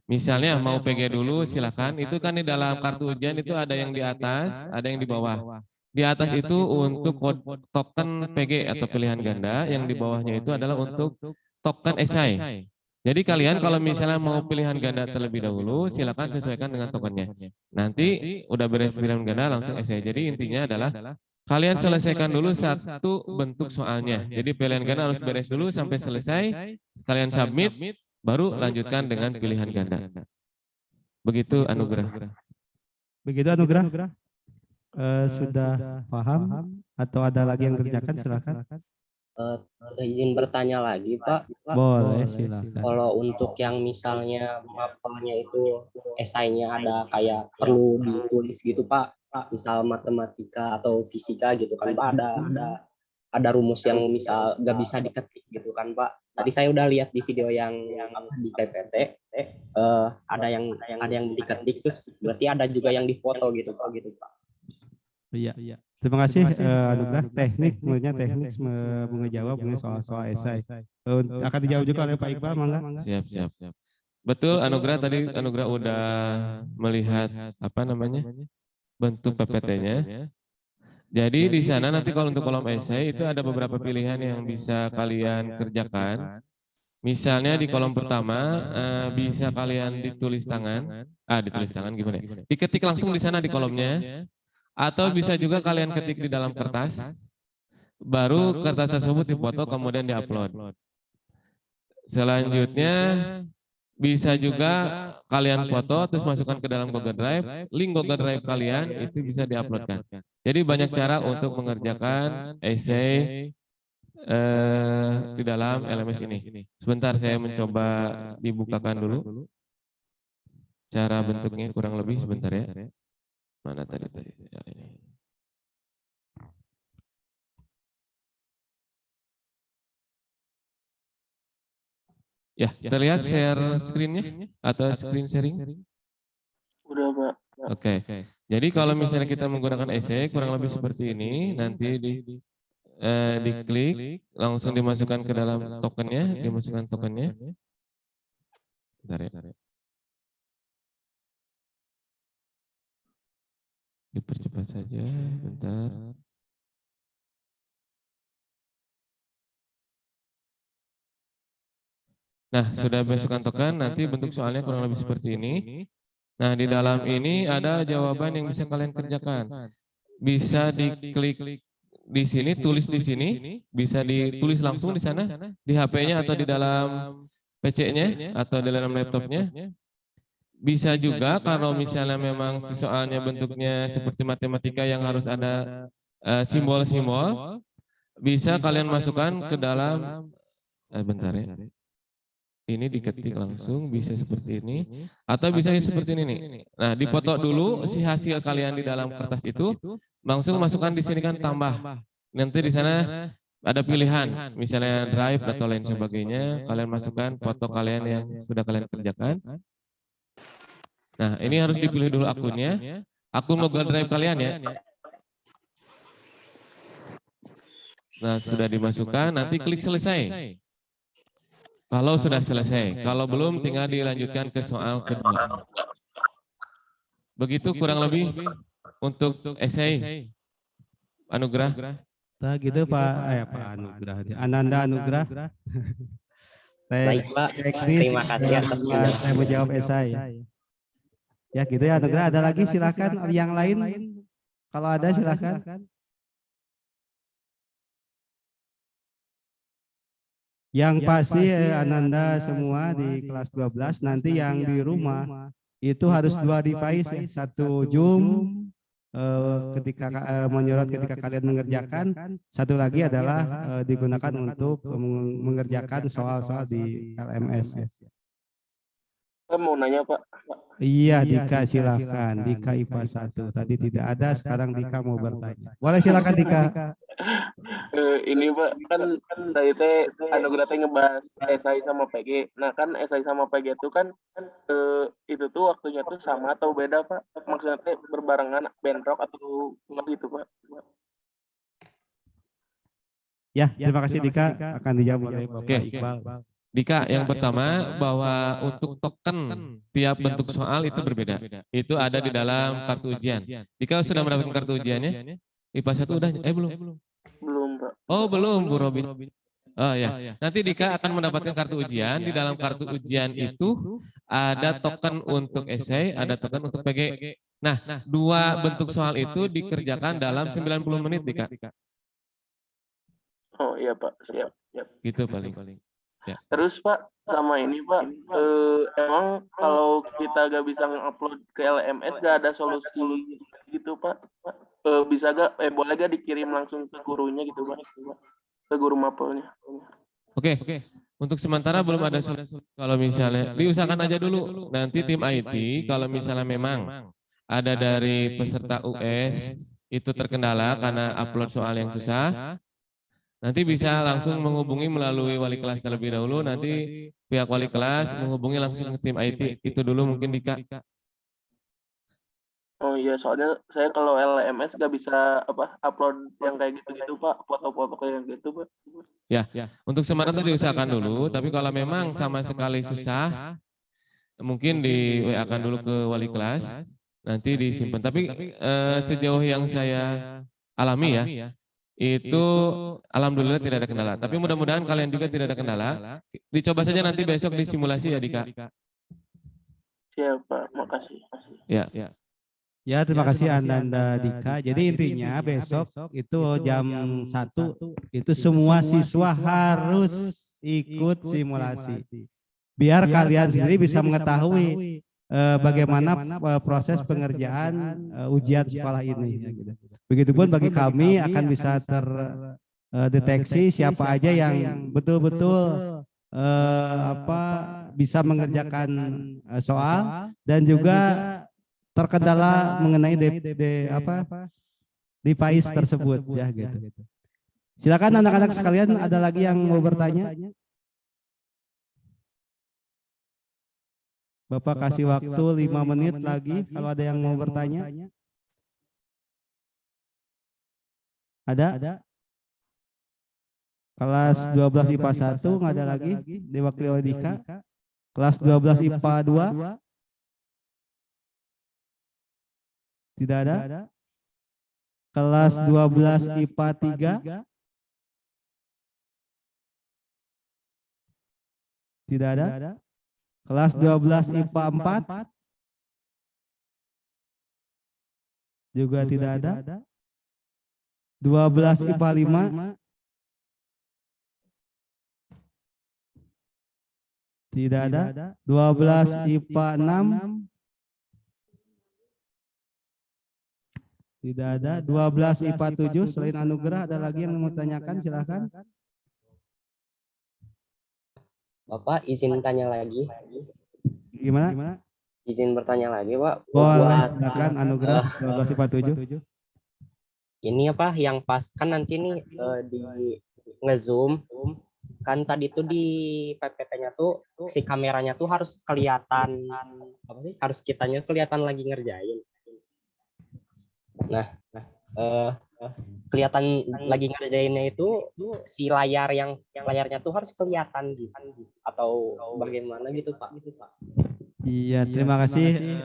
Misalnya mau PG dulu silakan, itu kan di dalam kartu ujian itu ada yang di atas, ada yang di bawah. Di atas itu untuk token PG atau pilihan ganda, yang di bawahnya itu adalah untuk token esai. Jadi kalian kalau misalnya mau pilihan ganda terlebih dahulu, silakan sesuaikan dengan tokennya. Nanti udah beres pilihan ganda langsung esai. Jadi intinya adalah kalian selesaikan dulu satu bentuk soalnya. Jadi pilihan ganda harus beres dulu sampai selesai. Kalian submit, baru lanjutkan dengan pilihan ganda. Begitu Anugrah. Begitu Anugrah. Sudah paham atau ada lagi yang ditanyakan silakan. Izin bertanya lagi, Pak. Boleh silakan. Kalau untuk yang misalnya mapelnya itu esainya ada kayak perlu ditulis gitu, Pak. Misal matematika atau fisika gitu kan, Pak, ada rumus yang misal gak bisa diketik gitu kan, Pak. Tadi saya udah lihat di video yang di PPT, ada yang diketik, terus berarti ada juga yang difoto gitu, Pak. Iya. Terima kasih Anugrah. Teknik mengejawab soal esai. Akan dijawab juga oleh Pak Iqbal, mangga. Siap. Betul Anugrah, tadi Anugrah udah melihat bentuk PPT-nya. Jadi di sana nanti kalau untuk kolom esai itu ada beberapa pilihan yang bisa kalian kerjakan. Misalnya di kolom pertama bisa kalian ditulis tangan. Ditulis tangan gimana? Diketik langsung di sana di kolomnya. Atau bisa juga kalian ketik di dalam kertas. Baru kertas tersebut dipoto kemudian diupload. Selanjutnya bisa juga kalian foto terus masukkan ke dalam Google Drive, link Google Drive kalian itu bisa diuploadkan. Jadi banyak cara untuk mengerjakan essay di dalam LMS ini. Sebentar saya mencoba dibukakan dulu. Cara bentuknya kurang lebih sebentar ya. Mana tadi? Ya, ini. Ya, terlihat share screen-nya atau screen sharing? Udah Pak. Oke. Jadi kalau misalnya kita menggunakan essay kurang lebih seperti ini, nanti diklik, langsung dimasukkan ke dalam tokennya, dimasukkan tokennya. Bentar ya. Dipercepat saja, bentar. Nah, sudah masukkan token, nanti bentuk soalnya kurang lebih seperti ini. Nah, di dalam ini ada jawaban yang bisa kalian kerjakan. Bisa diklik di sini, tulis di sini, bisa ditulis langsung di sana, di HP-nya atau di dalam PC-nya atau di dalam laptopnya. Bisa juga kalau misalnya memang soalnya bentuknya seperti matematika yang harus ada simbol-simbol, bisa kalian masukkan ke dalam, bentar ya. Ini diketik langsung bisa seperti ini atau bisa seperti ini nih. Nah, dipoto dulu si hasil kalian di dalam kertas itu, langsung masukkan di sini kan tambah. Nanti di sana ada pilihan, misalnya drive atau lain sebagainya, kalian masukkan foto kalian yang sudah kalian kerjakan. Nah, ini harus dipilih dulu akunnya. Akun Google Drive kalian ya. Nah, sudah dimasukkan, nanti klik selesai. Kalau sudah selesai, kalau belum tinggal dilanjutkan ke soal kedua. Begitu kurang lebih untuk essay Anugrah. Nah, gitu Pak Anugrah. Ananda Anugrah. Baik Pak, terima kasih atas Saya menjawab esai. Ya gitu ya Anugrah. Ada lagi silakan yang lain. Kalau ada silakan. Yang pasti Ananda semua di kelas 12 nanti yang di rumah itu harus 2 device ya. 1 Zoom ketika menyorot ketika kalian mengerjakan, satu lagi adalah digunakan untuk mengerjakan soal-soal di LMS. Saya mau nanya Pak. Iya Dika silakan, Dika IPA 1 tadi tidak ada, sekarang Dika mau bertanya. Boleh silakan Dika. Ini Pak, kan dari Anugrah ngebahas SI sama PG. Nah kan SI sama PG itu kan itu tuh waktunya tuh sama atau beda Pak? Maksudnya berbarengan bentrok atau gitu Pak? Ya, terima kasih Dika, akan dijawab oleh Bapak Iqbal. Dika, yang pertama bahwa untuk token tiap bentuk soal itu berbeda. Itu ada di dalam kartu ujian. Dika sudah mendapatkan kartu ujiannya? IPA 1 udah? Belum. Belum Pak. Oh belum Bu Robin. Oh ya. Nanti Dika akan mendapatkan kartu ujian. Di dalam kartu ujian itu ada token untuk essay, ada token untuk PG. Nah, 2 bentuk soal itu dikerjakan dalam 90 menit Dika. Oh iya Pak, siap. Gitu paling. Ya. Terus Pak, sama ini Pak, emang kalau kita gak bisa ngupload ke LMS gak ada solusi gitu Pak? Bisa gak, boleh gak dikirim langsung ke gurunya gitu Pak? Ke guru mapelnya. Oke. Untuk sementara belum ada solusi. Kalau misalnya diusahakan aja dulu. Nanti tim IT kalau misalnya memang ada dari peserta US itu terkendala karena upload soal yang susah, nanti bisa langsung menghubungi melalui wali kelas terlebih dahulu. Nanti pihak wali kelas menghubungi langsung ke tim IT. Itu dulu mungkin Dika. Oh iya, soalnya saya kalau LMS gak bisa upload yang kayak gitu-gitu Pak, foto-foto kayak gitu Pak. Ya. Untuk sementara diusahakan dulu. Tapi kalau memang sama sekali susah, mungkin di WA-kan dulu ke wali kelas. Nanti disimpan. Tapi sejauh yang saya alami ya, itu alhamdulillah tidak ada kendala. Tapi mudah-mudahan kalian juga tidak ada kendala. Dicoba saja nanti besok disimulasi ya Dika. Siap Pak, makasih. Ya. Ya terima kasih Ananda Dika. Jadi intinya besok itu jam 1 itu semua siswa harus ikut simulasi. Biar kalian sendiri bisa mengetahui bagaimana proses pengerjaan ujian sekolah ini. Ya, gitu. Begitupun bagi kami akan bisa terdeteksi siapa aja yang betul-betul bisa mengerjakan soal dan juga terkendala mengenai DPAIS tersebut ya gitu. Silakan anak-anak sekalian, ada lagi yang mau bertanya? Bapak kasih waktu 5 menit lagi kalau ada yang mau bertanya. Ada? Kelas 12 IPA 1 nggak ada lagi? Dewa Kliodika. Kelas 12 IPA 2? Tidak ada? Kelas 12 IPA 3? Tidak ada? Kelas 12 IPA 4? Juga tidak ada? 12 IPA 5? Tidak ada? 12 IPA 6? Tidak ada. 12 IPA 7 selain Anugerah ada lagi yang mau tanyakan, silahkan. Bapak izin tanya lagi. Gimana? Izin bertanya lagi, Pak. Boleh, silakan Anugerah 12 IPA 7. Ini apa yang pas kan nanti nih di nge-zoom kan tadi tuh di PPT-nya tuh si kameranya tuh harus kelihatan apa sih? Harus kitanya kelihatan lagi ngerjain. Nah, kelihatan lagi ngerjainnya itu si layarnya tuh harus kelihatan gitu atau bagaimana gitu Pak? Iya, terima kasih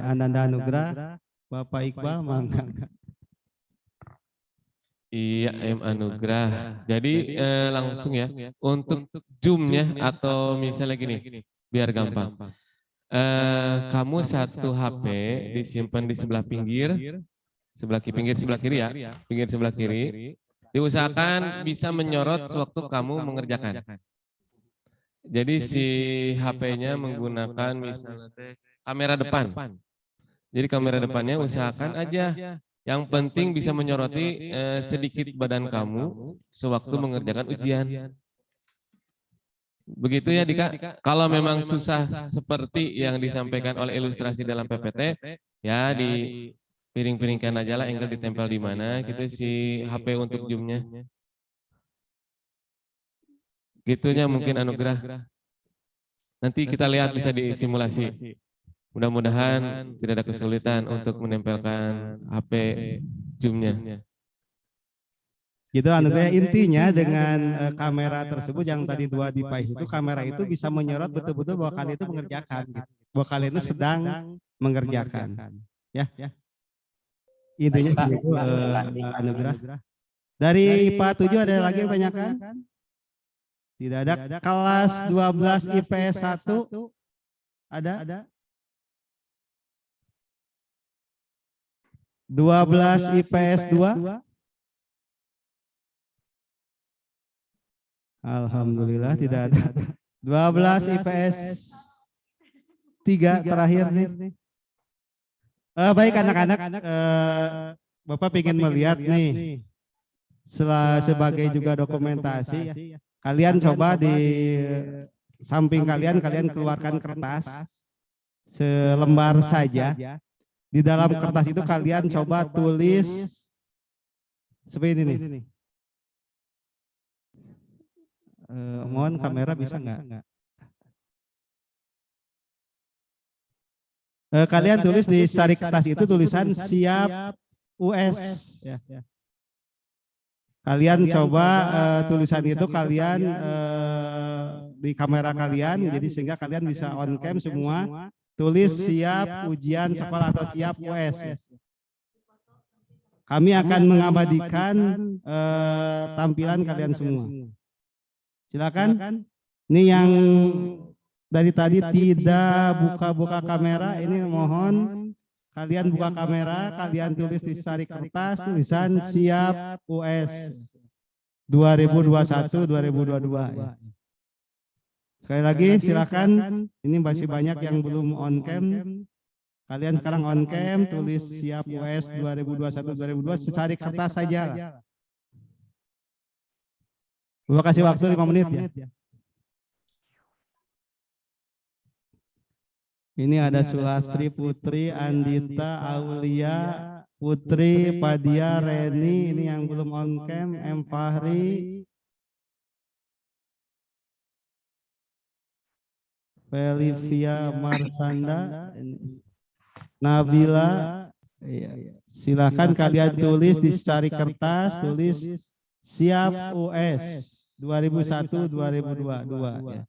Ananda Anugerah. Bapak Iqbal, mangga. Iya, M Anugrah. Jadi langsung ya untuk zoomnya atau misalnya gini, biar gampang. Kamu satu HP disimpan di sebelah pinggir sebelah kiri ya, pinggir sebelah kiri. Diusahakan bisa menyorot sewaktu kamu mengerjakan. Jadi si HP-nya menggunakan misalnya kamera depan. Jadi kamera depannya usahakan aja. Yang penting bisa menyoroti sedikit badan kamu sewaktu mengerjakan ujian. Begitu ya Dika. Kalau memang susah seperti yang disampaikan oleh ilustrasi dalam PPT, ya di piring-piringkan aja lah angle ditempel di mana gitu si HP untuk zoomnya. Gitunya mungkin Anugerah. Nanti kita lihat bisa disimulasi. Mudah-mudahan tidak ada kesulitan untuk menempelkan HP zoomnya. Gitu Anugerah, intinya dengan kamera tersebut yang tadi 2 device itu, kamera itu bisa menyorot betul-betul bahwa kalian itu mengerjakan, bahwa kalian itu sedang mengerjakan. Ya. Intinya itu Anugerah. Dari IPA 7 ada lagi yang tanyakan? Tidak ada. Kelas 12 IPS 1 ada? 12 IPS 2? Alhamdulillah tidak ada. 12 IPS 3 terakhir nih. Baik anak-anak, Bapak ingin melihat nih sebagai juga dokumentasi ya. Kalian coba di samping kalian keluarkan kertas selembar saja. Di dalam kertas itu kalian coba tulis seperti ini nih. Mohon kamera bisa nggak? Kalian tulis di sari kertas itu tulisan siap US. Ya. Kalian coba tulisan itu kalian di kamera kalian, jadi sehingga kalian bisa on cam semua. Tulis siap ujian sekolah atau siap US. Kami akan mengabadikan tampilan kalian semua. Silakan. Ini yang dari tadi tidak buka-buka kamera, ini mohon kalian buka kamera, kalian tulis di sari kertas tulisan siap US 2021-2022. Sekali lagi silakan, ini masih banyak yang belum on cam. Kalian sekarang on cam, tulis siap US 2021-2022, secari kertas saja lah. Gua kasih waktu 5 menit ya. Ini ada Sulastri Putri, Andita, Aulia, Putri, Padia, Reni, ini yang belum on cam, M. Fahri, Felivia Marsanda, Nabila. Silakan kalian tulis di secari kertas, tulis siap US 2001-2022 ya.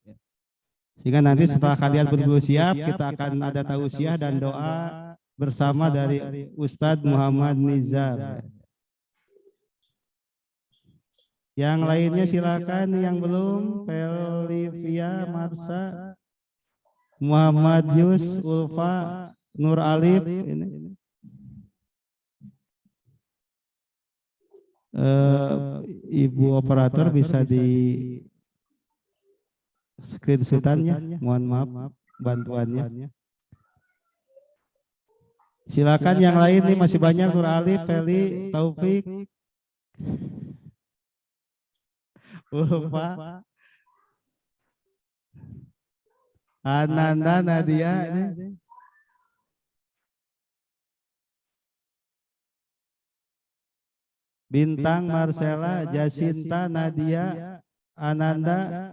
Sehingga nanti setelah kalian betul-betul siap, kita akan ada tausiah dan doa bersama dari Ustadz Muhammad Nizar. Yang lainnya silakan, yang belum, Felivia Marsa, Muhammad Yus, Ulfa, Nur Alif, ini. Ibu operator bisa di screenshotannya, mohon maaf bantuannya. Silakan yang lain nih, masih banyak, Nur Alif, Feli, Taufik, Ulfa, Ananda, Nadia, ini. Bintang, Marcella, Jacinta, Nadia, Ananda,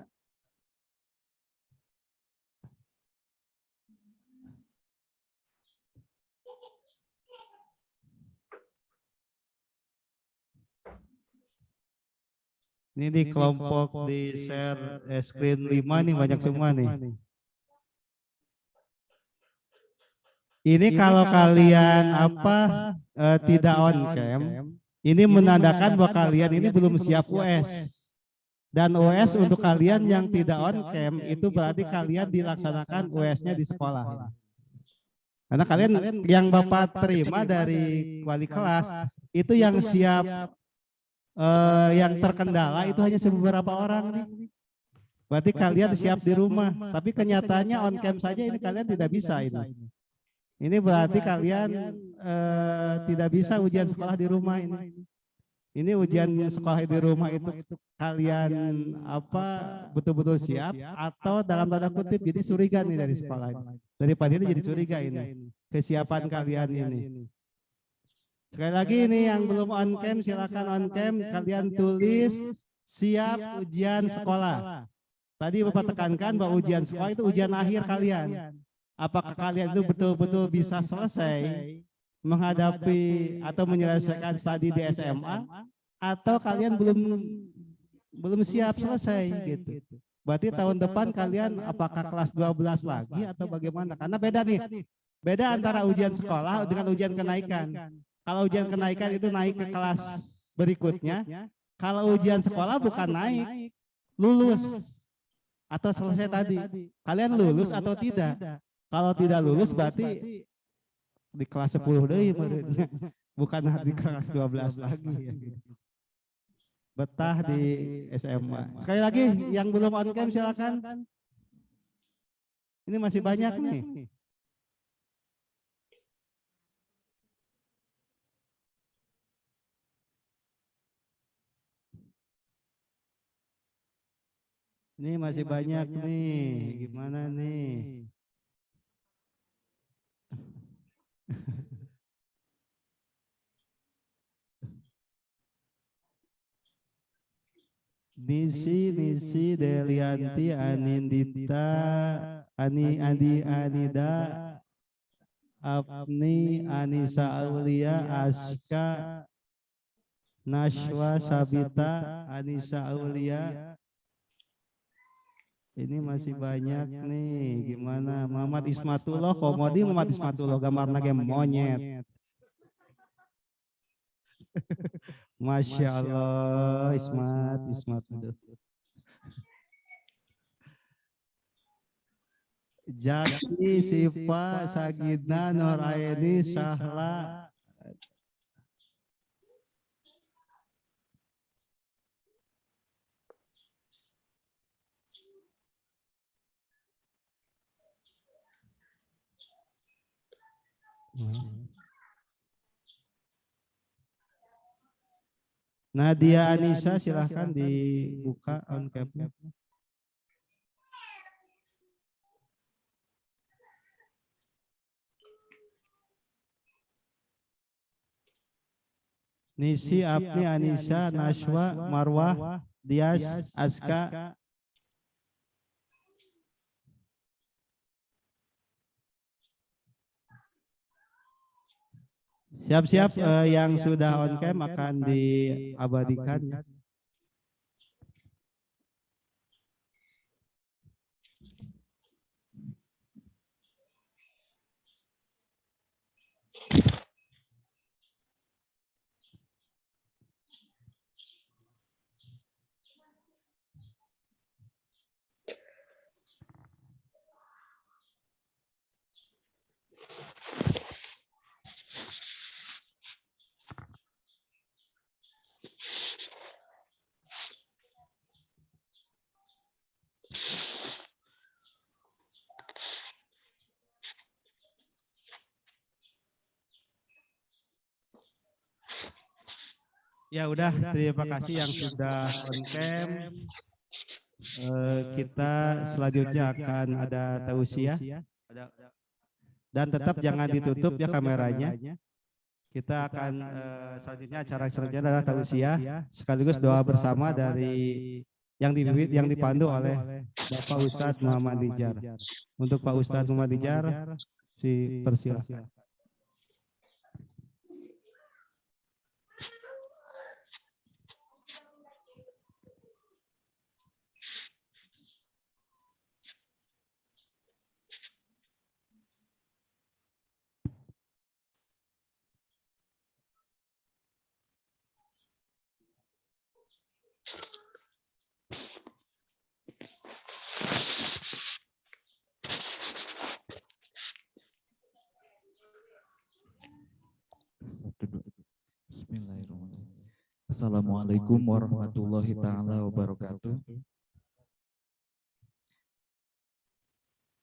ini di kelompok di share screen 5 nih, banyak semua nih. Ini kalau kalian tidak on cam, ini menandakan bahwa kalian ini belum siap US. Dan US untuk kalian yang tidak on cam itu berarti kalian dilaksanakan US-nya di sekolah. Karena kalian yang Bapak terima dari wali kelas itu yang siap, yang terkendala itu hanya beberapa orang nih. Berarti kalian siap di rumah, tapi kenyataannya on cam saja ini kalian tidak bisa ini. Ini berarti kalian tidak bisa ujian sekolah di rumah ini. Ini ujian sekolah di rumah itu kalian betul-betul siap atau dalam tanda kutip jadi curiga nih dari sekolah ini. Daripada ini jadi curiga ini kesiapan kalian ini. Sekali lagi ini yang belum on cam silakan on cam, kalian tulis siap ujian sekolah. Tadi Bapak tekankan bahwa ujian sekolah itu ujian akhir kalian. Apakah kalian itu betul-betul bisa selesai menghadapi atau menyelesaikan studi di SMA atau kalian belum siap selesai gitu. Berarti tahun depan kalian apakah kelas 12 lagi atau bagaimana? Karena beda nih. Beda antara ujian sekolah dengan ujian kenaikan. Kalau ujian kenaikan itu naik ke kelas berikutnya. Kalau ujian sekolah bukan naik, lulus atau selesai tadi. Kalian lulus atau tidak? Kalau tidak lulus berarti di kelas 10 deh, bukan di kelas 12 lagi. Betah di SMA. Sekali lagi yang belum on cam silakan. Ini masih banyak nih. Ini masih banyak nih. Gimana nih? Nisi Delianti, Anindita, Adi Anida, Apni, Anissa Aulia, Aska, Nashwa Sabita, Anissa Aulia. Ini masih banyak nih. Gimana? Muhammad Ismatullah, komodi Muhammad Ismatullah, gambar nage monyet. Masya Allah, Ismat. Jaki, Sipa, Sagina, Noraini, Syahla. Nadia Anissa silahkan dibuka on cam-nya. Nisi, Apni, Anissa, Nashwa, Marwah, Dias, Azka. Siap-siap yang sudah on cam akan diabadikan. Ya udah, terima kasih yang sudah on cam. Kita selanjutnya akan ada tausiah. Dan tetap jangan ditutup ya kameranya. Kita akan selanjutnya acara selanjutnya adalah tausiah sekaligus doa bersama dari yang dipandu oleh Bapak Ustadz Muhammad Nijar. Untuk Pak Ustadz Muhammad Nijar, persilakan. Bismillahirrahmanirrahim. Assalamualaikum warahmatullahi taala wabarakatuh.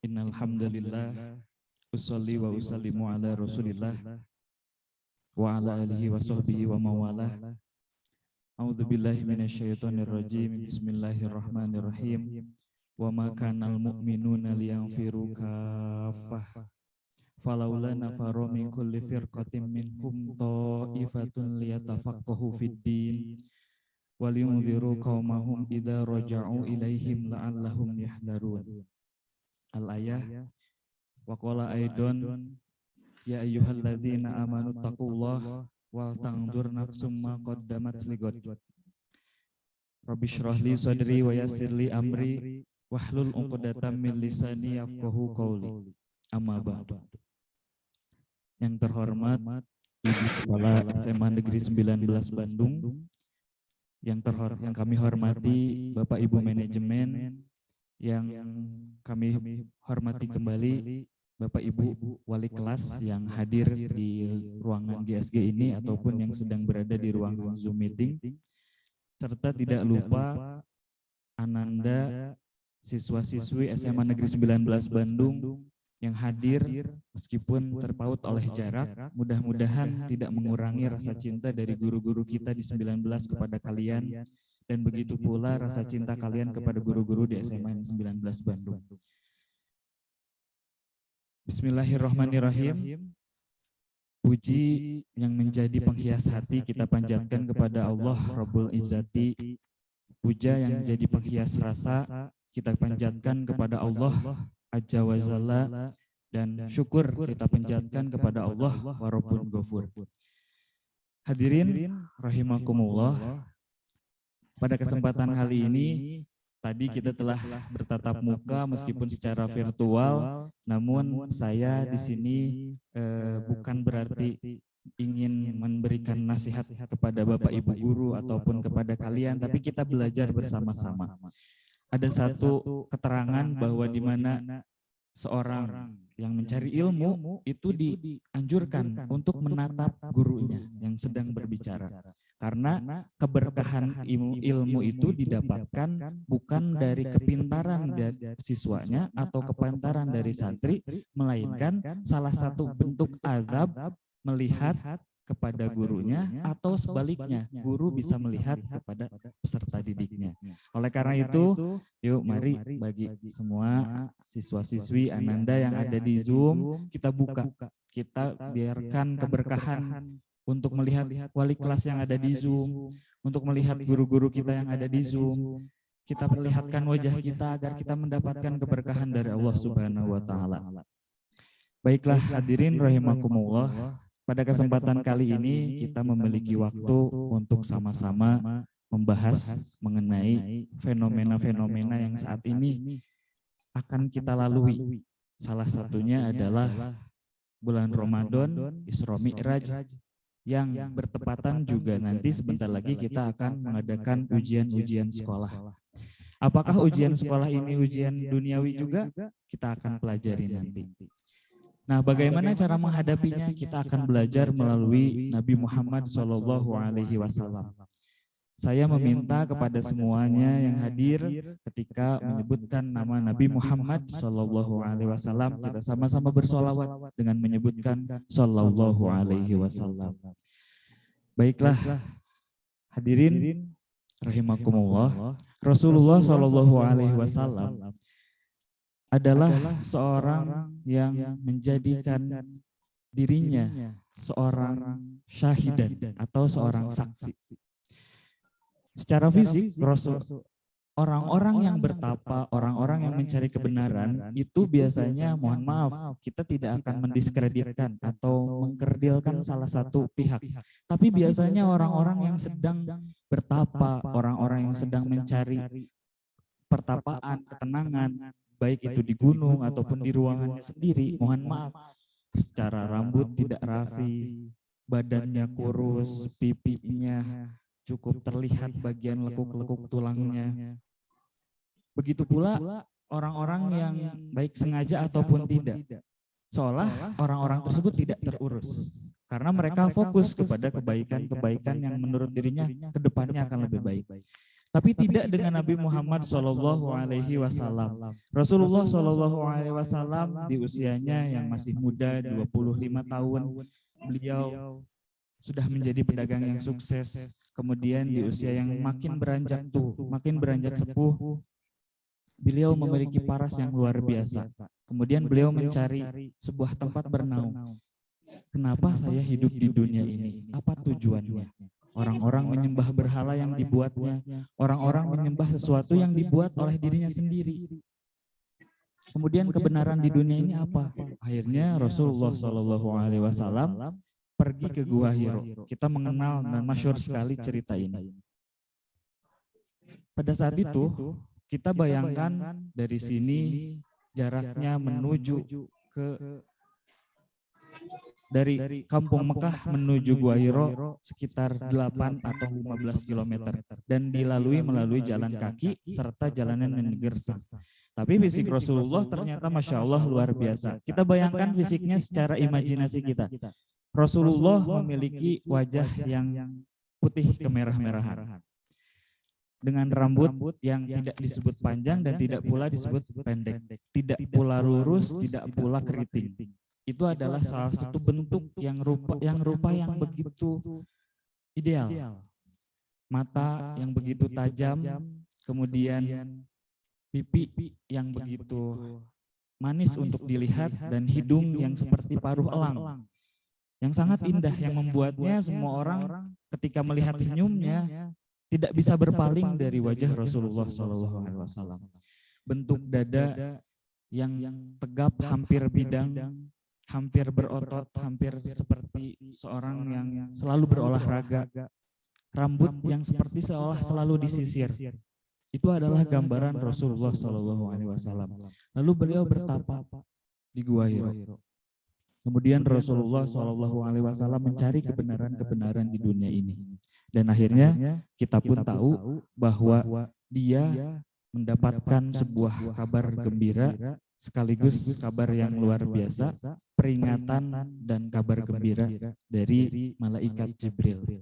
Innal hamdalillah usolli wa usallimu ala Rasulillah wa ala alihi wa sahbihi wa mawalah. A'udzubillahi minasyaitonir rajim. Bismillahirrahmanirrahim. Wa ma kanal mu'minuna liyanfiru kaffah. Falaula nafaru min kulli firqatin minhum ta'ifatun liyatafaqahu fid-din wa liyunziru qaumahum idza raja'u ilaihim la'allahum yahdharun. Al-ayah. Wa qala aidan ya ayyuhalladzina amanu taqullaha wal tanzur nafsum ma qaddamat lighad. Rabbi shrah li sadri wa yassir li amri wahlul 'uqdatam min lisani yafqahu qawli. Amma ba'du. Yang terhormat Ibu Kepala SMA Negeri 19 Bandung, yang kami hormati Bapak Ibu Manajemen, yang kami hormati kembali Bapak Ibu Wali Kelas yang hadir di ruangan GSG ini ataupun yang sedang berada di ruangan Zoom meeting, serta tidak lupa Ananda siswa-siswi SMA Negeri 19 Bandung yang hadir meskipun terpaut oleh jarak. Mudah-mudahan tidak mengurangi rasa cinta dari guru-guru kita di 19 kepada kalian, dan begitu pula rasa cinta kalian kepada guru-guru di SMA 19 Bandung. Bismillahirrahmanirrahim. Puji yang menjadi penghias hati kita panjatkan kepada Allah Rabbul Izzati. Puja yang menjadi penghias rasa kita panjatkan kepada Allah Azza wa Jalla, dan syukur kita panjatkan kepada Allah wa Rabbun Ghafur. Hadirin rahimakumullah, pada kesempatan kali ini tadi kita telah bertatap muka meskipun secara virtual, namun saya di sini bukan berarti ingin memberikan nasihat kepada Bapak Ibu guru ataupun kepada kalian, tapi kita belajar bersama-sama. Ada satu keterangan bahwa di mana seorang yang mencari ilmu itu dianjurkan untuk menatap gurunya yang sedang berbicara. Karena keberkahan ilmu itu didapatkan bukan dari kepintaran dari siswanya atau kepintaran dari santri, melainkan salah satu bentuk azab melihat kepada gurunya atau sebaliknya guru bisa melihat kepada peserta didiknya. Oleh karena itu, yuk mari bagi semua siswa-siswi Ananda yang ada di Zoom, kita buka, kita biarkan keberkahan untuk melihat wali kelas yang ada di Zoom, untuk melihat guru-guru kita yang ada di Zoom. Kita perlihatkan wajah kita agar kita mendapatkan keberkahan dari Allah Subhanahu wa taala. Baiklah hadirin rahimakumullah. Pada kesempatan kali ini kita memiliki waktu untuk sama-sama membahas mengenai fenomena-fenomena yang saat ini akan kita lalui. Salah satunya adalah bulan Ramadan, Isra Mi'raj, yang bertepatan juga nanti sebentar lagi kita akan mengadakan ujian-ujian sekolah. Apakah ujian sekolah ini ujian duniawi juga? Kita akan pelajari nanti. Nah, bagaimana cara menghadapinya? Kita akan belajar melalui Nabi Muhammad SAW. Saya meminta kepada semuanya yang hadir ketika menyebutkan nama Nabi Muhammad SAW, kita sama-sama bersolawat dengan menyebutkan Sallallahu Alaihi Wasallam. Baiklah, hadirin rahimakumullah, Rasulullah Sallallahu Alaihi Wasallam adalah seorang yang menjadikan dirinya seorang syahidan atau seorang saksi. Secara fisik, orang-orang yang bertapa, orang-orang yang mencari kebenaran itu biasanya, mohon maaf, kita tidak akan mendiskreditkan atau mengkerdilkan salah satu pihak. Tapi biasanya orang-orang yang sedang bertapa, orang-orang yang sedang mencari pertapaan, ketenangan, baik itu di gunung ataupun di ruangannya sendiri, mohon maaf, secara rambut tidak rapi, badannya kurus, pipinya cukup terlihat bagian lekuk-lekuk tulangnya. Begitu pula orang-orang yang baik sengaja ataupun tidak, seolah orang-orang tersebut tidak terurus, karena mereka fokus kepada kebaikan-kebaikan yang menurut dirinya ke depannya akan lebih baik. Tapi tidak dengan Nabi Muhammad SAW. Rasulullah SAW di usianya yang masih muda, 25 tahun, beliau sudah menjadi pedagang yang sukses. Kemudian di usia yang makin beranjak sepuh, beliau memiliki paras yang luar biasa. Kemudian beliau mencari sebuah tempat bernaung. Kenapa saya hidup di dunia ini? Apa tujuannya? Orang-orang menyembah berhala yang dibuatnya, orang-orang menyembah sesuatu yang dibuat oleh dirinya sendiri. Kemudian kebenaran di dunia ini apa? Akhirnya Rasulullah SAW pergi ke Gua Hiro. Kita mengenal dan masyhur sekali cerita ini. Pada saat itu, kita bayangkan dari sini jaraknya menuju ke dari kampung Mekah menuju Gua Hiro sekitar 8 atau 15 km dan melalui jalan kaki serta jalanan yang gersang. Tapi fisik Rasulullah ternyata Masya Allah luar biasa. Kita bayangkan fisiknya secara imajinasi kita. Rasulullah memiliki wajah yang putih kemerah-merahan, dengan rambut yang tidak disebut panjang dan tidak pula disebut pendek, tidak pula lurus, tidak pula keriting. Itu adalah salah satu bentuk yang rupa yang begitu ideal. Mata yang begitu tajam, kemudian pipi yang begitu manis untuk dilihat, dan hidung yang seperti paruh elang, yang sangat indah, yang membuatnya semua orang ketika melihat senyumnya tidak bisa berpaling dari wajah Rasulullah SAW. Bentuk dada yang tegap, hampir bidang, hampir berotot, hampir seperti seorang yang selalu berolahraga, rambut yang seperti seolah selalu disisir. Itu adalah gambaran Rasulullah SAW. Lalu beliau bertapa di Gua Hiro. Kemudian Rasulullah SAW mencari kebenaran-kebenaran di dunia ini. Dan akhirnya kita pun tahu bahwa dia mendapatkan sebuah kabar gembira sekaligus kabar yang luar biasa, peringatan dan kabar gembira dari malaikat Jibril.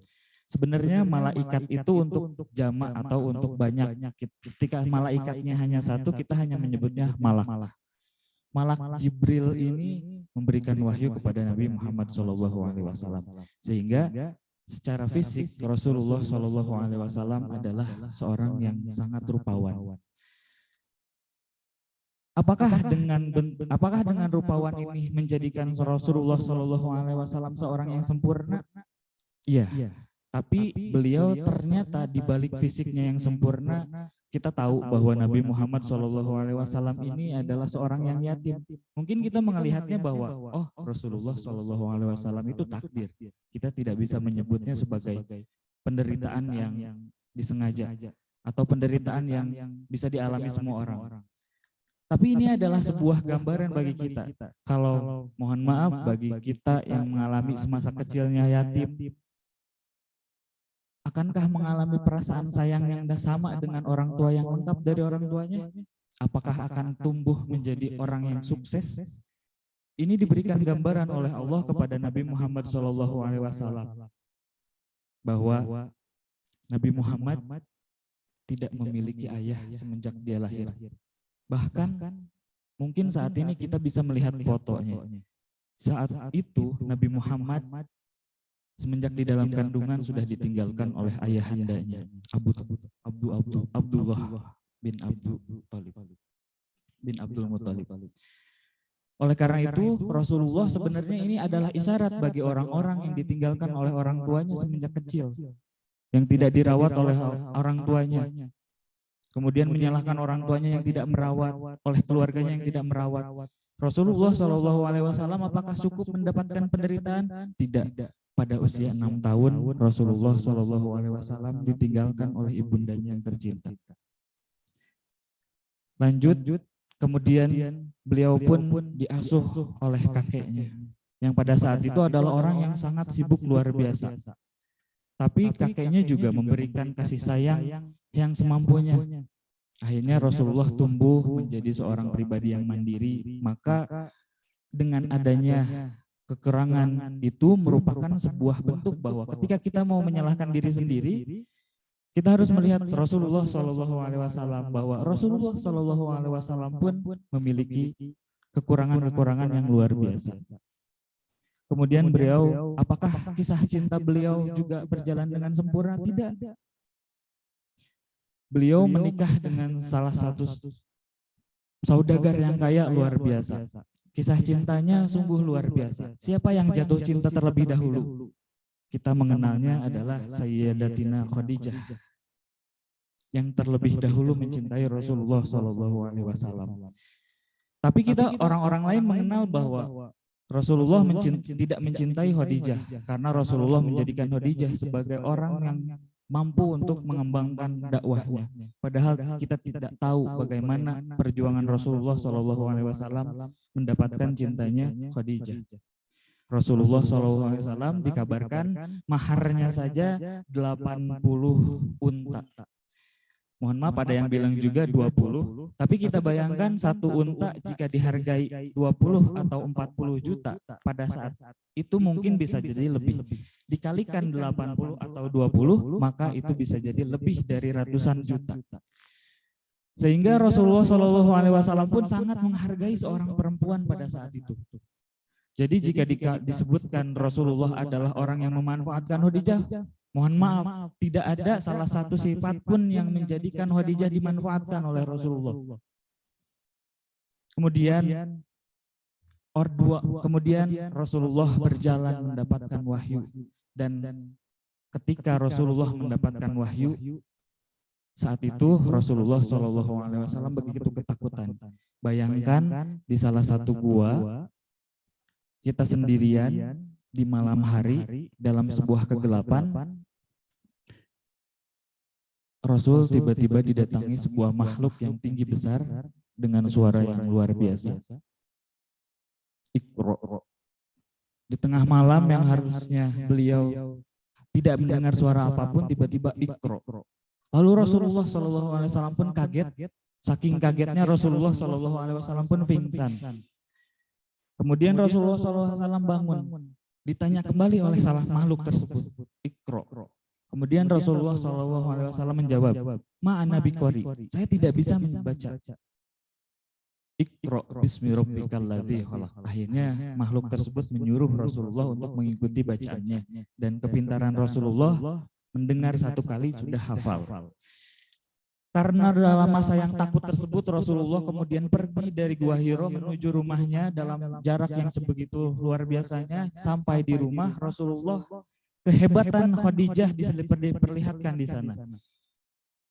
Sebenarnya malaikat itu untuk jamak atau untuk banyak. Ketika malaikatnya hanya satu, kita hanya menyebutnya malak. Malak Jibril ini memberikan wahyu kepada Nabi Muhammad SAW, sehingga secara fisik Rasulullah SAW adalah seorang yang sangat rupawan. Apakah dengan rupawan ini menjadikan Rasulullah SAW seorang yang sempurna? Iya. Tapi beliau ternyata di balik fisiknya yang sempurna, kita tahu bahwa Nabi Muhammad SAW ini adalah seorang yang yatim. Mungkin kita melihatnya bahwa Rasulullah SAW itu takdir. Kita tidak bisa menyebutnya sebagai penderitaan yang disengaja atau penderitaan yang bisa dialami semua orang. Tapi ini adalah sebuah gambaran bagi kita. Kalau mohon maaf bagi kita yang mengalami semasa kecilnya yatim, akankah mengalami perasaan sayang yang sama dengan orang tua yang lengkap dari orang tuanya? Apakah akan tumbuh menjadi orang yang sukses? Ini diberikan gambaran oleh Allah kepada Nabi Muhammad SAW bahwa Nabi Muhammad tidak memiliki ayah semenjak dia lahir. Bahkan mungkin saat ini kita bisa melihat fotonya. Saat itu Nabi Muhammad semenjak di dalam kandungan sudah ditinggalkan oleh ayahandanya Abdullah bin Abdul Muthalib. Oleh karena itu Rasulullah sebenarnya ini adalah isyarat bagi orang-orang yang ditinggalkan oleh orang tuanya semenjak kecil, yang tidak dirawat oleh orang tuanya, kemudian menyalahkan orang tuanya yang tidak merawat, oleh keluarganya yang tidak merawat. Rasulullah SAW apakah cukup mendapatkan penderitaan? Tidak. Pada usia 6 tahun Rasulullah SAW ditinggalkan oleh ibundanya yang tercinta. Lanjut, kemudian beliau pun diasuh oleh kakeknya, yang pada saat itu adalah orang yang sangat sibuk luar biasa. Tapi kakeknya juga memberikan kasih sayang yang semampunya. Akhirnya Rasulullah tumbuh menjadi seorang pribadi yang mandiri. Maka dengan adanya kekurangan itu merupakan sebuah bentuk bahwa ketika kita mau menyalahkan diri sendiri, kita harus melihat Rasulullah SAW, bahwa Rasulullah SAW pun memiliki kekurangan-kekurangan yang luar biasa. Kemudian beliau, apakah kisah cinta beliau juga berjalan dengan sempurna? Tidak. Beliau menikah dengan salah satu saudagar yang kaya luar biasa. Kisah cintanya sungguh luar biasa. Siapa yang jatuh cinta terlebih dahulu? Kita mengenalnya adalah Sayyidatina Khadijah, yang terlebih dahulu mencintai Rasulullah SAW. Tapi kita orang-orang lain mengenal bahwa Rasulullah tidak mencintai Khadijah, karena Rasulullah menjadikan Khadijah sebagai orang yang mampu untuk mengembangkan dakwahnya. Padahal kita tidak tahu bagaimana perjuangan Rasulullah SAW mendapatkan cintanya Khadijah. Rasulullah SAW dikabarkan maharnya saja 80 unta. Mohon maaf ada yang bilang juga 20, tapi kita bayangkan satu unta jika dihargai 20 atau 40 juta pada saat itu mungkin bisa jadi lebih. Dikalikan 80 atau 20, maka itu bisa jadi lebih dari ratusan juta. Sehingga Rasulullah SAW pun sangat menghargai seorang perempuan pada saat itu. Jadi jika disebutkan Rasulullah adalah orang yang memanfaatkan Khadijah, mohon maaf, tidak ada salah satu sifat pun yang menjadikan Khadijah dimanfaatkan oleh Rasulullah. Kemudian Rasulullah berjalan mendapatkan wahyu, dan ketika Rasulullah mendapatkan wahyu, saat itu Rasulullah SAW begitu ketakutan. Bayangkan di salah satu gua kita sendirian di malam hari dalam sebuah kegelapan, Rasul tiba-tiba didatangi sebuah makhluk yang tinggi besar dengan suara yang luar biasa. Iqra. Di tengah malam yang harusnya beliau tidak mendengar suara apapun, tiba-tiba Iqra. Lalu Rasulullah SAW pun kaget. Saking kagetnya Rasulullah SAW pun pingsan. Kemudian Rasulullah SAW bangun. Ditanya kembali oleh salah makhluk tersebut, Iqra. Kemudian Rasulullah SAW menjawab, "Ma ana biqori, saya tidak bisa membaca." Iqra bismi rabbikal ladzi khalaq. Akhirnya makhluk tersebut menyuruh Rasulullah untuk mengikuti bacaannya, dan kepintaran Rasulullah mendengar satu kali sudah hafal. Karena dalam masa yang takut tersebut, Rasulullah kemudian pergi dari Gua Hiro menuju rumahnya dalam jarak yang sebegitu luar biasanya. Sampai di rumah, Rasulullah kehebatan Khadijah diperlihatkan di sana.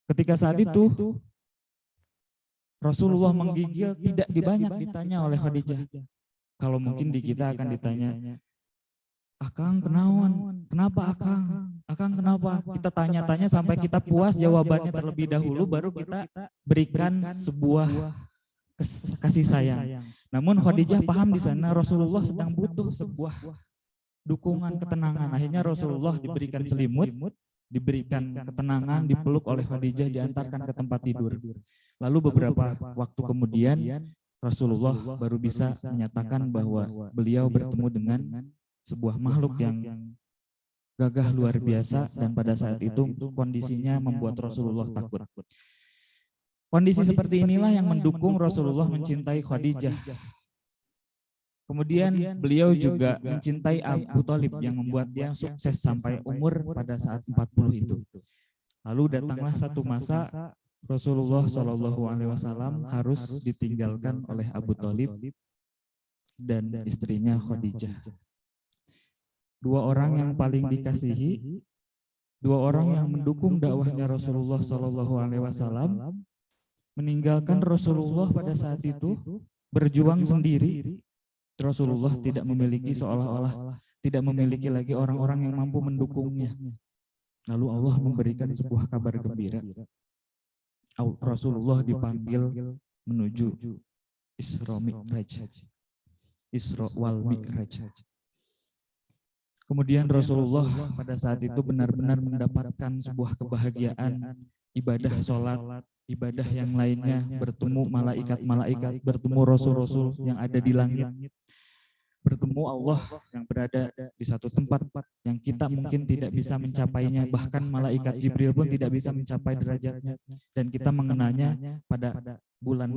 Ketika saat itu Rasulullah menggigil, tidak dibanyak ditanya oleh Khadijah. Kalau mungkin di kita akan ditanya, "Akang kenaon? Kenapa Akang? Akang kenapa?" Kita tanya-tanya sampai kita puas jawabannya terlebih dahulu, baru kita berikan sebuah kasih sayang. Namun Khadijah paham di sana Rasulullah sedang butuh sebuah dukungan, ketenangan. Akhirnya Rasulullah diberikan selimut, diberikan ketenangan, dipeluk oleh Khadijah, diantarkan ke tempat tidur. Lalu beberapa waktu kemudian Rasulullah baru bisa menyatakan bahwa beliau bertemu dengan sebuah makhluk yang gagah luar biasa, dan pada saat itu kondisinya membuat Rasulullah takut. Kondisi seperti inilah yang mendukung Rasulullah mencintai Khadijah. Kemudian beliau juga mencintai Abu Thalib yang membuat dia sukses sampai umur pada saat 40 itu. Lalu datanglah satu masa Rasulullah SAW harus ditinggalkan oleh Abu Thalib dan istrinya Khadijah. Dua orang yang paling dikasihi, dua orang yang mendukung dakwahnya Rasulullah SAW, meninggalkan Rasulullah pada saat itu, berjuang sendiri. Rasulullah tidak memiliki, seolah-olah tidak memiliki lagi orang-orang yang mampu mendukungnya. Lalu Allah memberikan sebuah kabar gembira. Rasulullah dipanggil menuju Isra Mi'raj. Isra wal Mi'raj. Kemudian Rasulullah pada saat itu benar-benar mendapatkan sebuah kebahagiaan, ibadah sholat, ibadah yang lainnya, bertemu malaikat-malaikat, bertemu rasul-rasul yang ada di langit, bertemu Allah yang berada di satu tempat yang kita mungkin tidak bisa mencapainya, bahkan malaikat Jibril pun tidak bisa mencapai derajatnya, dan kita mengenalnya pada bulan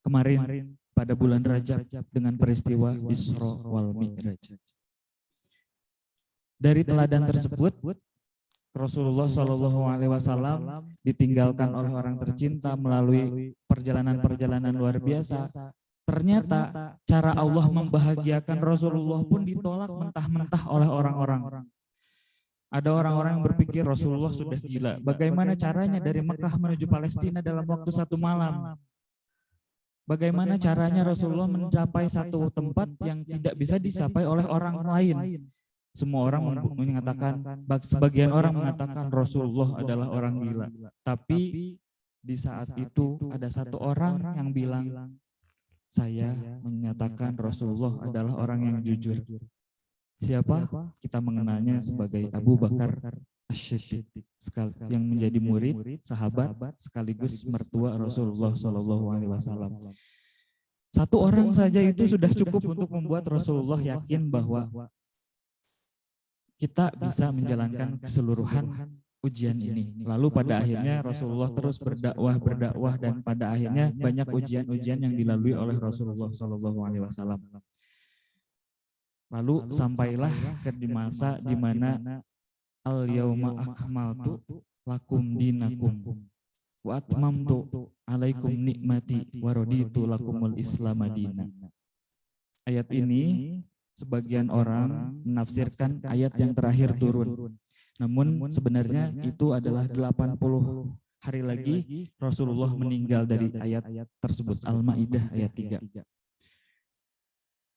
kemarin, pada bulan Rajab dengan peristiwa Isra wal Mi'raj. Dari teladan tersebut, Rasulullah SAW ditinggalkan oleh orang tercinta melalui perjalanan-perjalanan luar biasa. Ternyata cara Allah membahagiakan Rasulullah pun ditolak mentah-mentah oleh orang-orang. Ada orang-orang yang berpikir Rasulullah sudah gila. Bagaimana caranya dari Mekah menuju Palestina dalam waktu 1 malam? Bagaimana caranya Rasulullah mencapai satu tempat yang tidak bisa dicapai oleh orang lain? Semua orang mengatakan, sebagian orang mengatakan Rasulullah adalah orang gila. Tapi di saat itu ada satu orang yang bilang, saya menyatakan Rasulullah adalah orang yang jujur. Siapa? Kita mengenalnya sebagai Abu Bakar As-Siddiq, yang menjadi murid, sahabat, sekaligus mertua Rasulullah SAW. Satu orang saja itu sudah cukup untuk membuat Rasulullah yakin bahwa kita bisa menjalankan keseluruhan ujian ini. Lalu pada akhirnya Rasulullah terus berdakwah dan pada akhirnya banyak ujian-ujian yang dilalui oleh Rasulullah SAW. Lalu sampailah ke masa di mana al-yauma akmaltu lakum dinakum wa atmamtu alaikum nikmati wa raditu lakumul islam madina. Ayat ini sebagian orang menafsirkan ayat yang terakhir turun. Namun sebenarnya itu adalah 80 hari lagi Rasulullah meninggal dari ayat tersebut, Al-Maidah ayat 3.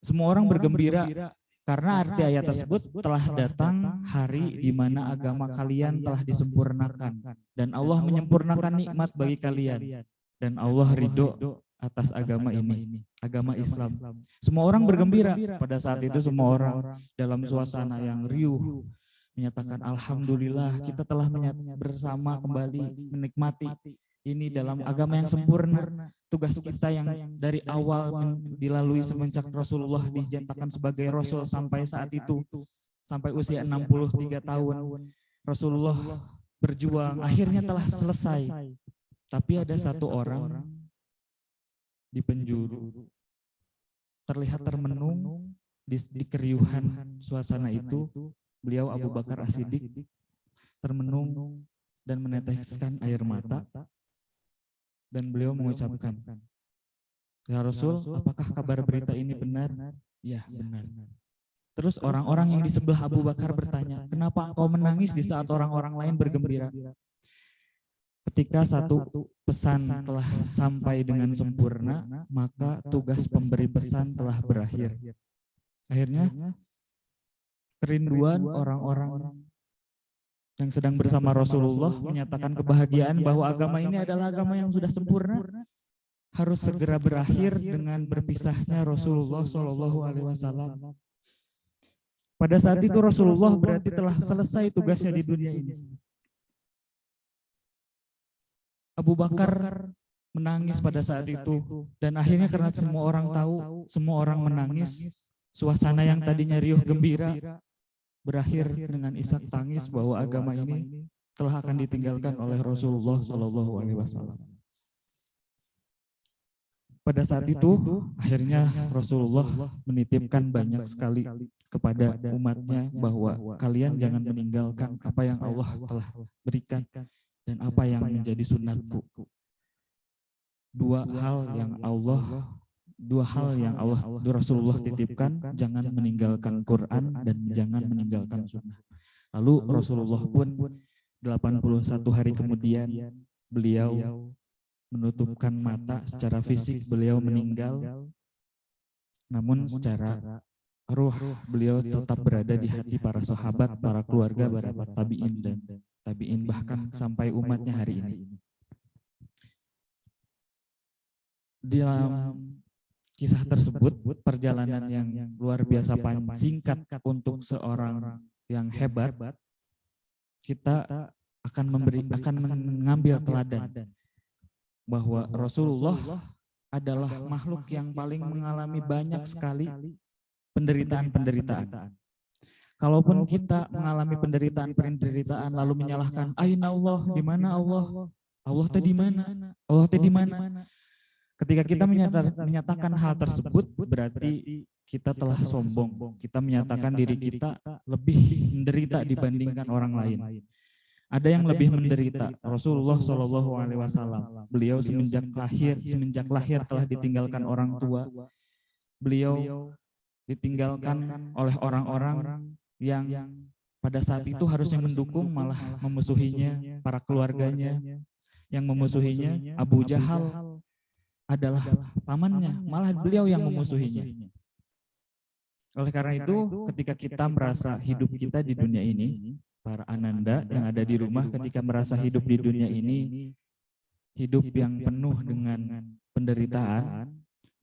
Semua orang bergembira karena arti ayat tersebut telah datang hari di mana agama kalian telah disempurnakan dan Allah menyempurnakan nikmat bagi kalian dan Allah ridho atas agama ini, agama Islam. Semua orang bergembira pada saat itu, semua orang dalam suasana yang riuh menyatakan alhamdulillah kita telah bersama kembali menikmati ini dalam agama yang sempurna. Tugas kita yang dari awal dilalui semenjak Rasulullah dinyatakan sebagai Rasul sampai saat itu, sampai usia 63 tahun. Rasulullah berjuang, akhirnya telah selesai. Tapi ada satu orang di penjuru, terlihat termenung di keriuhan suasana itu. Beliau Abu Bakar As-Siddiq termenung dan meneteskan air mata. Dan beliau mengucapkan, "Ya Rasul, apakah kabar berita ini benar?" "Ya, benar." Terus orang-orang yang di sebelah Abu Bakar bertanya, "Kenapa engkau menangis di saat orang-orang lain bergembira?" Ketika satu pesan telah sampai dengan sempurna, maka tugas pemberi pesan telah berakhir. Akhirnya kerinduan orang-orang yang sedang bersama Rasulullah menyatakan kebahagiaan bahwa agama ini adalah agama yang sudah sempurna, harus segera berakhir dengan berpisahnya Rasulullah SAW. Pada saat itu Rasulullah berarti telah selesai tugasnya di dunia ini. Abu Bakar menangis pada saat itu, dan akhirnya karena semua orang tahu, semua orang menangis, suasana yang tadinya riuh gembira berakhir dengan isak tangis bahwa agama ini telah akan ditinggalkan oleh Rasulullah SAW. Pada saat itu akhirnya Rasulullah menitipkan banyak sekali kepada umatnya bahwa kalian jangan meninggalkan apa yang Allah telah berikan dan apa yang menjadi sunatku. Dua hal yang Rasulullah titipkan, jangan meninggalkan Quran dan jangan meninggalkan sunnah. Lalu Rasulullah pun 81 hari kemudian beliau menutupkan mata secara fisik, beliau meninggal, namun secara ruh beliau tetap berada di hati para sahabat, para keluarga, para tabi'in dan tabi'in, bahkan sampai umatnya hari ini. Dalam kisah tersebut, perjalanan yang luar biasa singkat untuk seorang yang hebat, kita akan mengambil teladan bahwa Rasulullah adalah makhluk yang paling mengalami banyak sekali penderitaan. Kalaupun kita mengalami penderitaan lalu menyalahkan, "Aina Allah, di mana Allah? Allah teh di mana? Allah teh di mana?" Ketika kita menyatakan hal tersebut, berarti kita telah sombong. Kita menyatakan diri kita lebih menderita dibandingkan orang lain. Ada yang lebih menderita, Rasulullah SAW. Beliau semenjak lahir telah ditinggalkan orang tua. Beliau ditinggalkan oleh orang-orang yang pada saat itu harusnya mendukung, malah memusuhinya, para keluarganya. Yang memusuhinya, Abu Jahal adalah pamannya, malah beliau yang memusuhinya. Oleh karena itu, ketika kita merasa hidup kita di dunia ini, para ananda yang ada di rumah, ketika merasa hidup di dunia ini, hidup yang penuh dengan penderitaan,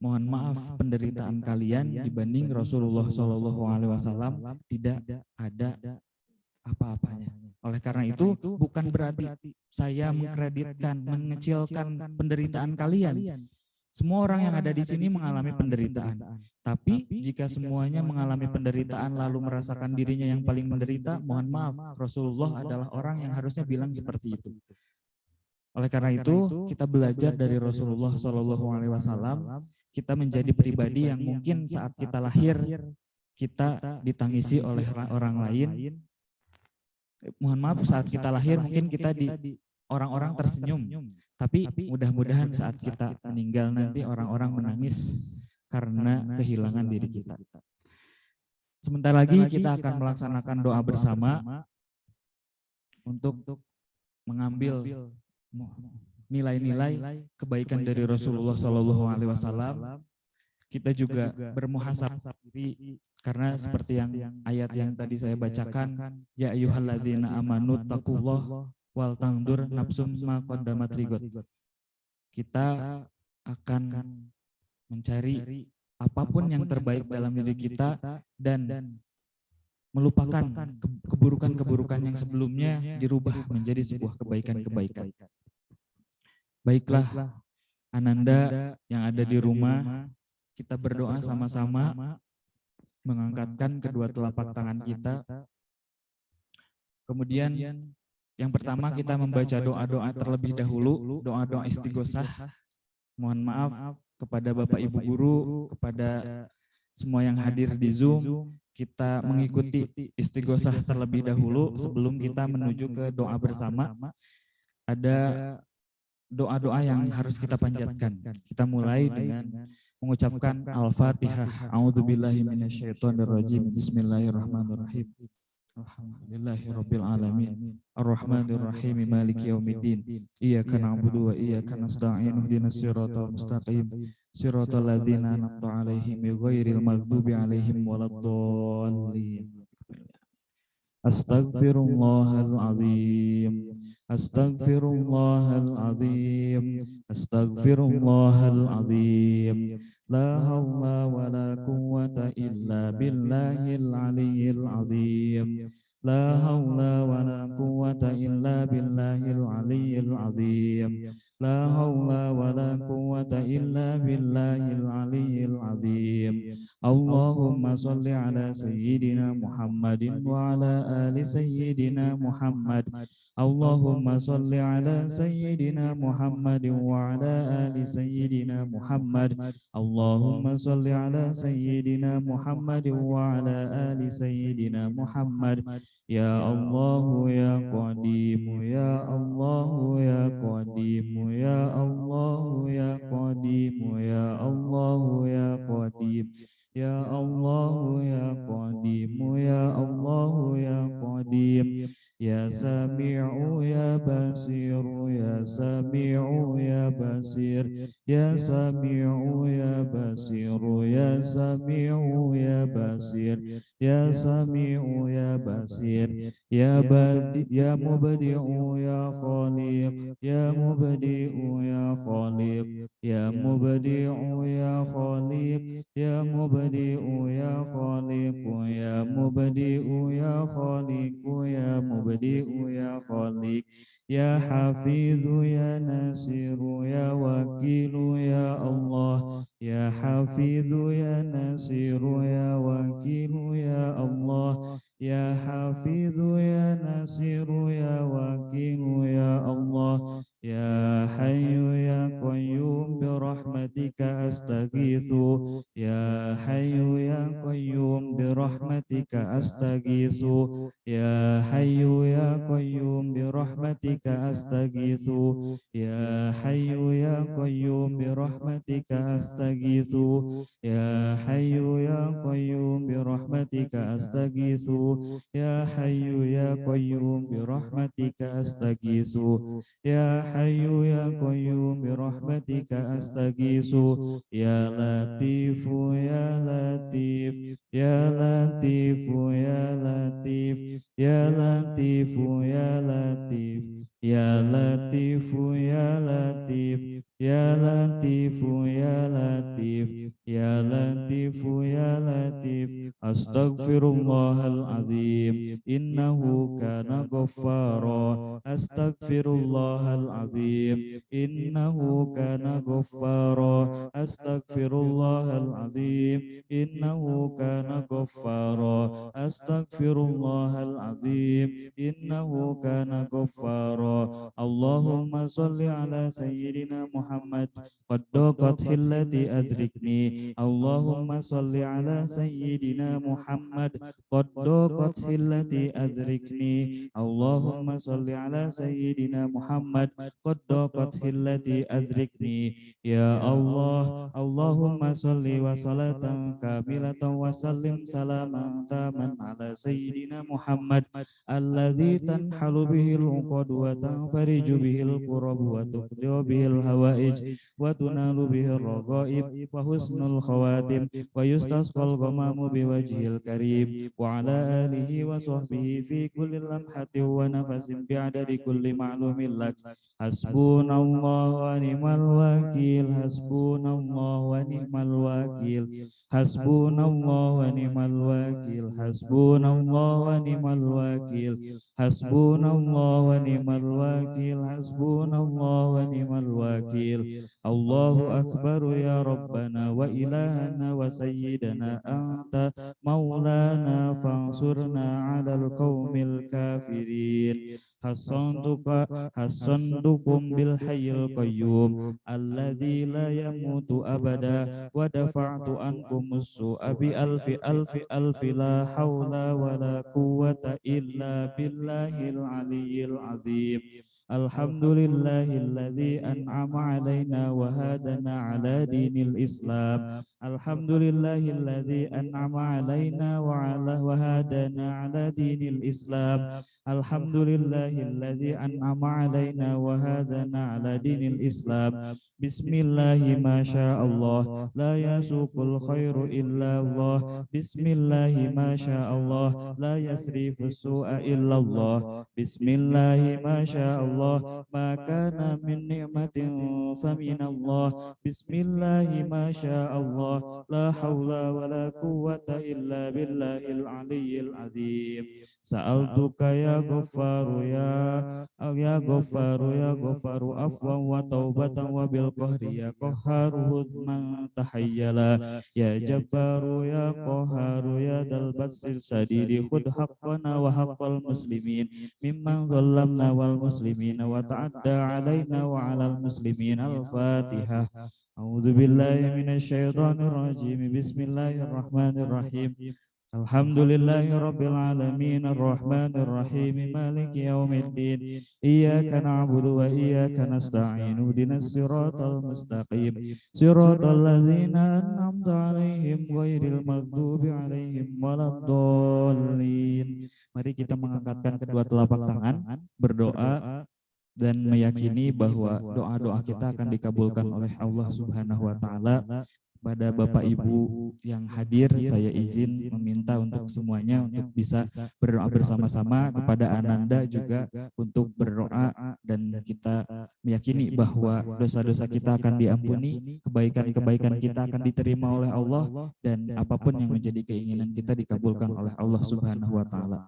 mohon maaf, penderitaan kalian dibanding Rasulullah SAW tidak ada apa-apanya. Oleh karena itu, bukan berarti saya mengkreditkan, mengecilkan penderitaan kalian. Semua orang yang ada di sini mengalami penderitaan. Tapi jika semuanya mengalami penderitaan lalu merasakan dirinya yang paling menderita, mohon maaf, Rasulullah adalah orang yang harusnya bilang seperti itu. Oleh karena itu, kita belajar dari Rasulullah SAW. Kita menjadi pribadi yang mungkin saat kita lahir, kita ditangisi oleh orang lain. Mohon maaf, saat kita lahir mungkin kita orang-orang tersenyum. Tapi mudah-mudahan saat kita meninggal nanti orang-orang menangis karena kehilangan diri kita. Sebentar lagi kita akan melaksanakan doa bersama untuk mengambil nilai-nilai kebaikan dari Rasulullah SAW. Kita juga bermuhasabah diri karena seperti yang ayat yang tadi saya bacakan, ya ayyuhalladzina amanu taqullah wal tangdur nafsum ma qaddamat ligot. Kita akan mencari apapun yang terbaik dalam diri kita dan melupakan keburukan-keburukan yang sebelumnya, dirubah menjadi sebuah kebaikan-kebaikan. Baiklah, ananda yang ada di rumah, kita berdoa sama-sama, mengangkatkan kedua telapak tangan kita. Kemudian yang pertama kita membaca doa-doa terlebih dahulu, doa-doa istighosah. Mohon maaf kepada Bapak Ibu guru, kepada semua yang hadir di Zoom, kita mengikuti istighosah terlebih dahulu sebelum kita menuju ke doa bersama. Ada doa-doa yang harus kita panjatkan. Kita mulai dengan mengucapkan Al-Fatihah. A'udzubillahi minasyaitonirrajim. Bismillahirrahmanirrahim. Alhamdulillahirabbil alamin. Arrahmanirrahim. Maliki yaumiddin. Iyyaka na'budu wa iyyaka nasta'in. Ihdinas siratal mustaqim. Siratal ladzina an'amta 'alaihim ghairil maghdubi 'alaihim waladdallin. Astaghfirullahal azim. Astaghfirullahal azim. Astaghfirullahal azim. La haula wa la quwwata illa billahil aliyyil azim. La haula wa la quwwata illa billahil aliyyil azim. La haula wa la quwwata illa billahil aliyyil azim. Allahumma salli ala sayyidina Muhammadin wa ala ali sayyidina Muhammad. Allahumma salli ala sayyidina Muhammadin wa ala ali sayyidina Muhammad. Allahumma salli ala sayyidina Muhammadin wa ala ali sayyidina Muhammad. Ya Allah ya Qadim, ya Allah ya Qadim, ya Allah ya Qadim, ya Allah ya Qadim. Ya Allah ya Qadim, ya Allah ya Qadim. Ya Sami'u ya Basir, ya Sami'u ya Basir, ya Sami'u ya Basir, ya Sami'u ya Basir, ya Sami'u ya Basir, ya Mubdi'u ya Khaliq, ya Mubdi'u ya Khaliq, ya Mubdi'u ya Khaliq, ya Mubdi'u ya Khaliq, ya Mubdi'u ya Khaliq, ya Mubdi'u ya Khaliq, ya Hafizu ya Nasiru ya Wakilu ya Allah, ya Hafizu ya Nasiru ya Wakilu ya Allah, ya Hafizu ya Nasiru ya Wakilu ya Allah, ya Hayyu ya Qayyum birahmatika astaghitsu, ya Hayyu ya Qayyum birahmatika astaghitsu, ya Hayyu ya Qayyum birahmatika astaghitsu, ya Hayyu ya Qayyum birahmatika astaghitsu, ya Hayyu ya Qayyum birahmatika astaghitsu, ya Hayyu ya Qayyum birahmatika astaghitsu, ya Hayyu ya Qayyum birahmatika astaghitsu, ya Latifu ya Latif, ya Latifu ya Latif, ya Latifu ya Latif, ya Latifu ya Latif, ya Latifu ya Latif, ya Latifu ya Latif. Astaghfirullahal azim, innahu kana ghaffara. Astaghfirullahal azim, innahu kana ghaffara. Astaghfirullahal azim, innahu kana ghaffara. Astaghfirullahal azim, innahu kana ghaffara. Allahumma salli ala sayyidina Muhammad qad daqat hillati adrikni. Allahumma salli ala sayyidina Muhammad qad daqat hillati adrikni. Allahumma salli ala sayyidina Muhammad qad daqat hillati adrikni. Ya Allah, Allahumma salli wa salatan kamilatan wa sallim salaman taman ala sayyidina Muhammad alladzi tanhalu bihil uqad wa tanfariju bihil qurab wa tuqdiru bihil hawaij wa tunalu bihil raghaib wa husnul khawatim wa yustasqal ghamamu biwajhil karim wa ala alihi wa sahbihi fi kulli lamhatin wa nafasin bi'adadi kulli ma'lumin lak. Hasbunallahu wa ni'mal wakil, hasbunallahu wa ni'mal wakil, hasbunallahu wa ni'mal wakil, hasbunallahu wa ni'mal wakil, hasbunallahu wa ni'mal wakil, hasbunallahu wa ni'mal wakil. Allahu akbar ya Rabbana wa ilahana wa sayyidana anta maulana وانصرنا على القوم الكافرين حصنتكم بالحي القيوم الذي لا يموت أبدا ودفعت عنكم السوء بألف ألف ألف لا حول ولا قوة إلا بالله العلي العظيم الحمد لله الذي أنعم علينا وهدنا على دين الإسلام الحمد لله الذي أنعم علينا وهدنا على دين الإسلام الحمد لله الذي أنعم علينا وهدنا على دين الإسلام بسم الله ما شاء الله لا يسوق الخير إلا الله بسم الله ما شاء الله لا يصرف السوء إلا الله بسم الله ما شاء الله ما كان من نعمة فمن الله بسم الله ما شاء الله لا حول ولا قوة إلا بالله العلي العظيم سألتك يا غفار يا غفار يا غفار عفوا وتوبة وبالقهر يا قهار خذ من تحيلا يا جبار يا قهار يا ذا البطش الشديد خذ حقنا وحق المسلمين ممن ظلمنا والمسلمين وتعدى علينا وعلى المسلمين الفاتحة أعوذ بالله من الشيطان الرجيم بسم الله الرحمن الرحيم الحمد لله رب العالمين الرحمن الرحيم مالك يوم الدين إياك نعبد وإياك نستعين اهدنا الصراط المستقيم صراط الذين أنعمت عليهم غير المغضوب عليهم ولا الضالين. Mari kita mengangkatkan kedua telapak tangan, berdoa dan meyakini bahwa doa-doa kita akan dikabulkan oleh Allah Subhanahu wa taala. Pada Bapak Ibu yang hadir, saya izin meminta untuk semuanya untuk bisa berdoa bersama-sama, kepada Ananda juga untuk berdoa, dan kita meyakini bahwa dosa-dosa kita akan diampuni, kebaikan-kebaikan kita akan diterima oleh Allah, dan apapun yang menjadi keinginan kita dikabulkan oleh Allah Subhanahu wa taala.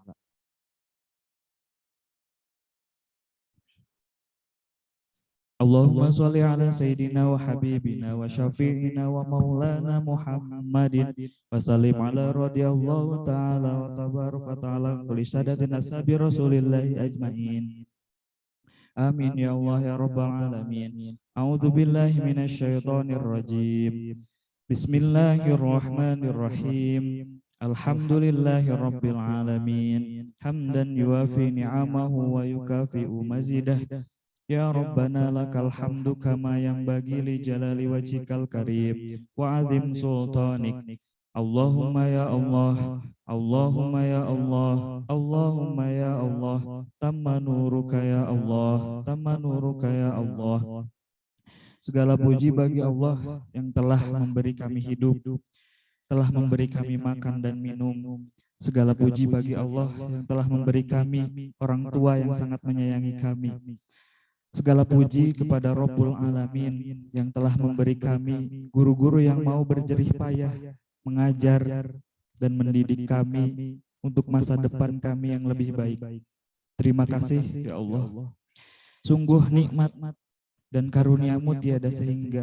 Allahumma sholli ala sayyidina wa habibina wa syafi'ina wa maulana Muhammadin wa sallim ala radiyallahu ta'ala wa tabaraka ta'ala kulli sadatina sabi rasulillahi ajma'in. Amin ya Allah ya rabbal alamin. A'udzu billahi minasy syaithanir rajim. Bismillahirrahmanirrahim. Alhamdulillahi rabbil alamin. Hamdan yuwafi ni'amahu wa yukafi'u mazidah. Ya Rabbana lakal hamdu kama yanbaghi li jalali wajhikal karim wa azim sultanik. Allahumma ya Allah, Allahumma ya Allah, Allahumma ya Allah, tamma nuruka ya Allah, tamma nuruka ya Allah. Segala puji bagi Allah yang telah memberi kami hidup, telah memberi kami makan dan minum. Segala puji bagi Allah yang telah memberi kami orang tua yang sangat menyayangi kami. Segala puji kepada Rabbul Alamin yang telah memberi kami guru-guru yang mau berjerih payah mengajar dan mendidik kami untuk masa depan kami yang lebih baik. Terima kasih ya Allah. Sungguh nikmat dan karuniamu tiada sehingga,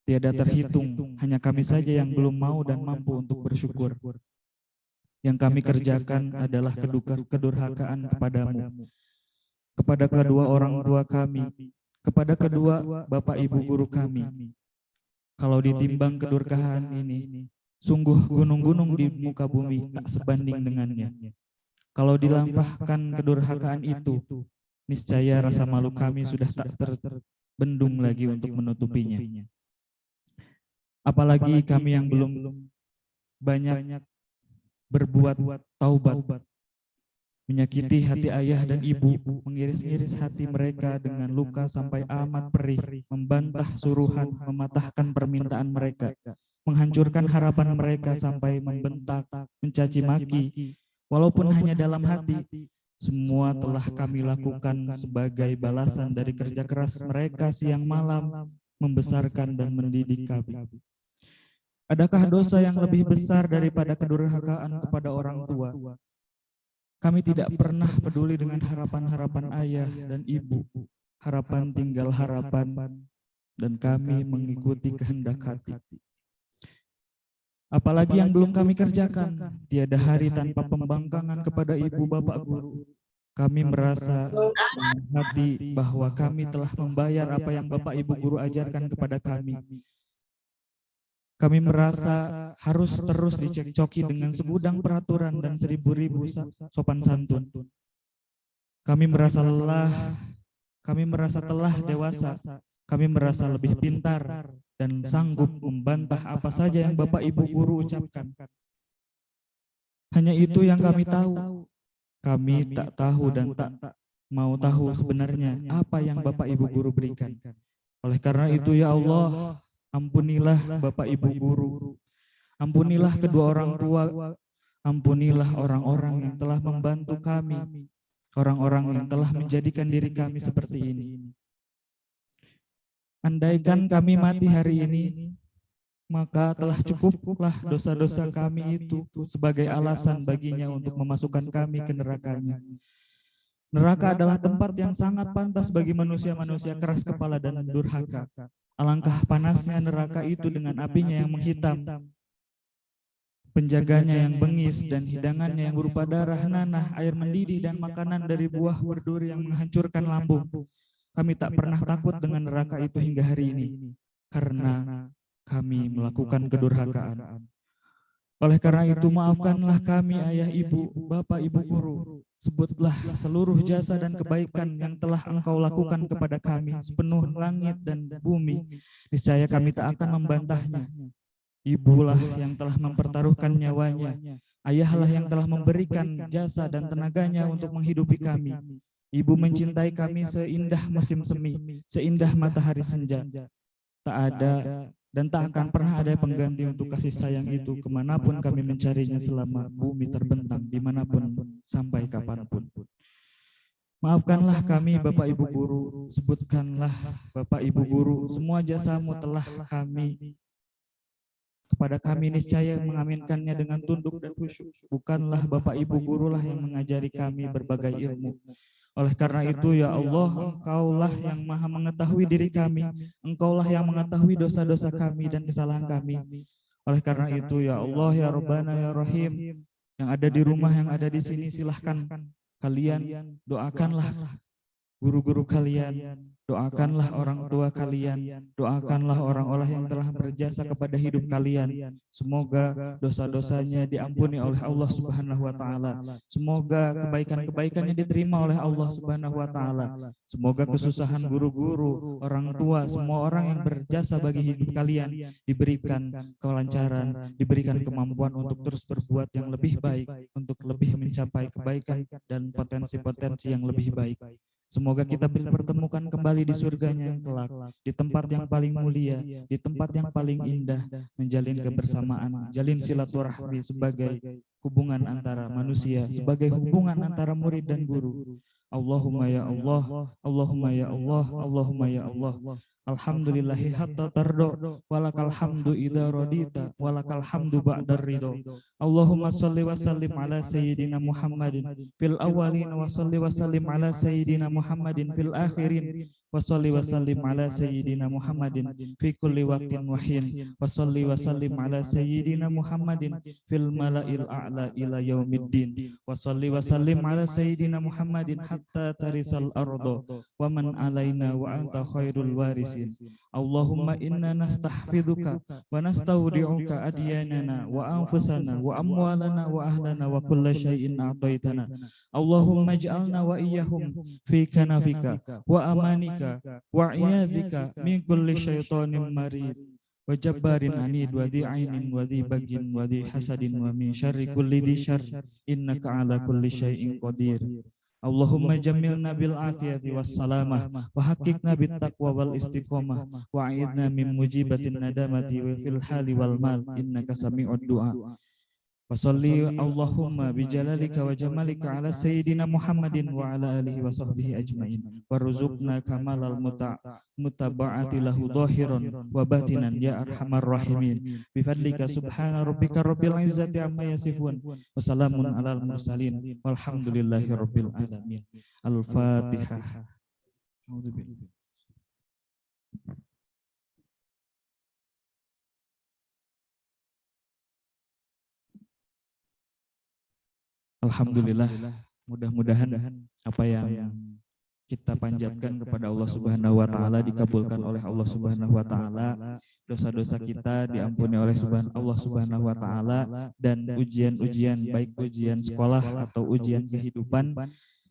tiada terhitung. Hanya kami saja yang belum mau dan mampu untuk bersyukur. Yang kami kerjakan adalah kedurhakaan kepadamu, kepada kedua orang tua kami, kepada kedua bapak ibu guru kami. Kalau ditimbang kedurhakaan ini, sungguh gunung-gunung di muka bumi tak sebanding dengannya. Kalau dilampahkan kedurhakaan itu, niscaya rasa malu kami sudah tak terbendung lagi untuk menutupinya. Apalagi kami yang belum banyak berbuat taubat, menyakiti hati ayah dan ibu, mengiris-iris hati mereka dengan luka sampai amat perih, membantah suruhan, mematahkan permintaan mereka, menghancurkan harapan mereka sampai membentak, mencaci maki, walaupun hanya dalam hati. Semua telah kami lakukan sebagai balasan dari kerja keras mereka siang malam, membesarkan dan mendidik kami. Adakah dosa yang lebih besar daripada kedurhakaan kepada orang tua? Kami tidak pernah peduli dengan harapan-harapan ayah dan ibu. Harapan tinggal harapan, dan kami mengikuti kehendak hati. Apalagi yang belum kami kerjakan. Tiada hari tanpa pembangkangan kepada ibu bapak guru. Kami merasa hati bahwa kami telah membayar apa yang bapak ibu guru ajarkan kepada kami. Kami merasa harus terus dicekcoki dengan segudang peraturan dan seribu-ribu sopan santun. Kami merasa lelah, kami merasa telah dewasa, kami merasa lebih pintar dan sanggup membantah apa saja yang bapak ibu guru ucapkan. Hanya itu yang kami tahu. Kami tak tahu dan tak mau tahu sebenarnya apa yang bapak ibu guru berikan. Oleh karena itu ya Allah, ampunilah bapak ibu guru, ampunilah kedua orang tua, ampunilah orang-orang yang telah membantu kami, orang-orang yang telah menjadikan diri kami seperti ini. Andaikan kami mati hari ini, maka telah cukuplah dosa-dosa kami itu sebagai alasan baginya untuk memasukkan kami ke nerakanya. Neraka adalah tempat yang sangat pantas bagi manusia-manusia keras kepala dan durhaka. Alangkah panasnya neraka itu dengan apinya yang menghitam, penjaganya yang bengis, dan hidangannya yang berupa darah, nanah, air mendidih, dan makanan dari buah berduri yang menghancurkan lambung. Kami tak pernah takut dengan neraka itu hingga hari ini, karena kami melakukan kedurhakaan. Oleh karena itu maafkanlah kami ayah ibu, bapak ibu guru. Sebutlah seluruh jasa dan kebaikan yang telah engkau lakukan kepada kami sepenuh langit dan bumi. Niscaya kami tak akan membantahnya. Ibulah yang telah mempertaruhkan nyawanya. Ayahlah yang telah memberikan jasa dan tenaganya untuk menghidupi kami. Ibu mencintai kami seindah musim semi, seindah matahari senja. Tak ada dan tak akan pernah ada pengganti untuk kasih sayang itu kemanapun kami mencarinya selama bumi terbentang, dimanapun sampai kapanpun. Maafkanlah kami Bapak Ibu Guru, sebutkanlah Bapak Ibu Guru, semua jasamu telah kami kepada kami niscaya mengaminkannya dengan tunduk dan khusyuk. Bukanlah Bapak Ibu Guru lah yang mengajari kami berbagai ilmu. Oleh karena itu ya Allah, Engkaulah yang maha mengetahui diri kami, Engkaulah yang mengetahui dosa-dosa kami dan kesalahan kami. Oleh karena itu ya Allah, ya Rabbana, ya Rahim, yang ada di rumah, yang ada di sini, silahkan kalian doakanlah guru-guru kalian, doakanlah orang tua kalian, doakanlah orang-orang yang telah berjasa kepada hidup kalian. Semoga dosa-dosanya diampuni oleh Allah Subhanahu wa taala. Semoga kebaikan-kebaikannya diterima oleh Allah Subhanahu wa taala. Semoga kesusahan guru-guru, orang tua, semua orang yang berjasa bagi hidup kalian diberikan kelancaran, diberikan kemampuan untuk terus berbuat yang lebih baik, untuk lebih mencapai kebaikan dan potensi-potensi yang lebih baik. Semoga kita dipertemukan kembali di surganya yang kelak, di tempat yang paling mulia, di tempat yang paling indah, menjalin kebersamaan, jalin silaturahmi sebagai hubungan antara manusia, sebagai hubungan antara murid dan guru. Allahumma ya Allah, Allahumma ya Allah, Allahumma ya Allah. Alhamdulillahi hatta tardo, walakal hamdu idza radita, walakal hamdu ba'dar ridho. Allahumma sholli wa sallim ala sayyidina Muhammadin fil awwalin, wa sholli wa sallim ala sayyidina Muhammadin fil akhirin, wa sholli wa sallim ala sayyidina Muhammadin fi kulli waqtin wa hin, wa sholli wa sallim ala sayyidina Muhammadin fil mala'il a'la ila yaumiddin, wa sholli wa sallim ala sayyidina Muhammadin hatta tarisal ardo wa man alaina wa anta khairul warisin. Allahumma inna nastahfiduka wa nastaudi'uka adyanana wa anfusana wa amwalana wa ahlana wa kulla syai'in a'taitana. Allahumma ij'alna wa iyyahum fi kanafika wa amanika wa iyadzika min kulli syaitanin marid wa jabbarin anid wa dhi'ainin wa dhibagin wa hasadin wa min syarri kulli dhi syarr innaka ala kulli syai'in qadir. Allahumma jamilna bil afiyati was salamah wa haqiqna bit taqwa wal istiqomah wa a'idna min mujibatin nadamati wa fil hali wal mal innaka sami'ud du'a. Wa sholli Allahumma bi jalalika wa jamalika ala sayyidina Muhammadin wa ala alihi wa sahbihi ajmain warzuqna kamalal mutaba'ati lahu dhahiran wa batinan ya arhamar rahimin bi fadlika subhana rabbika rabbil izzati amma yasifun wa salamun alal mursalin walhamdulillahi rabbil alamin. Al-Fatihah. Alhamdulillah, mudah-mudahan apa yang kita panjatkan kepada Allah Subhanahu wa taala dikabulkan oleh Allah Subhanahu wa taala, dosa-dosa kita diampuni oleh Allah Subhanahu wa taala, dan ujian-ujian baik ujian sekolah atau ujian kehidupan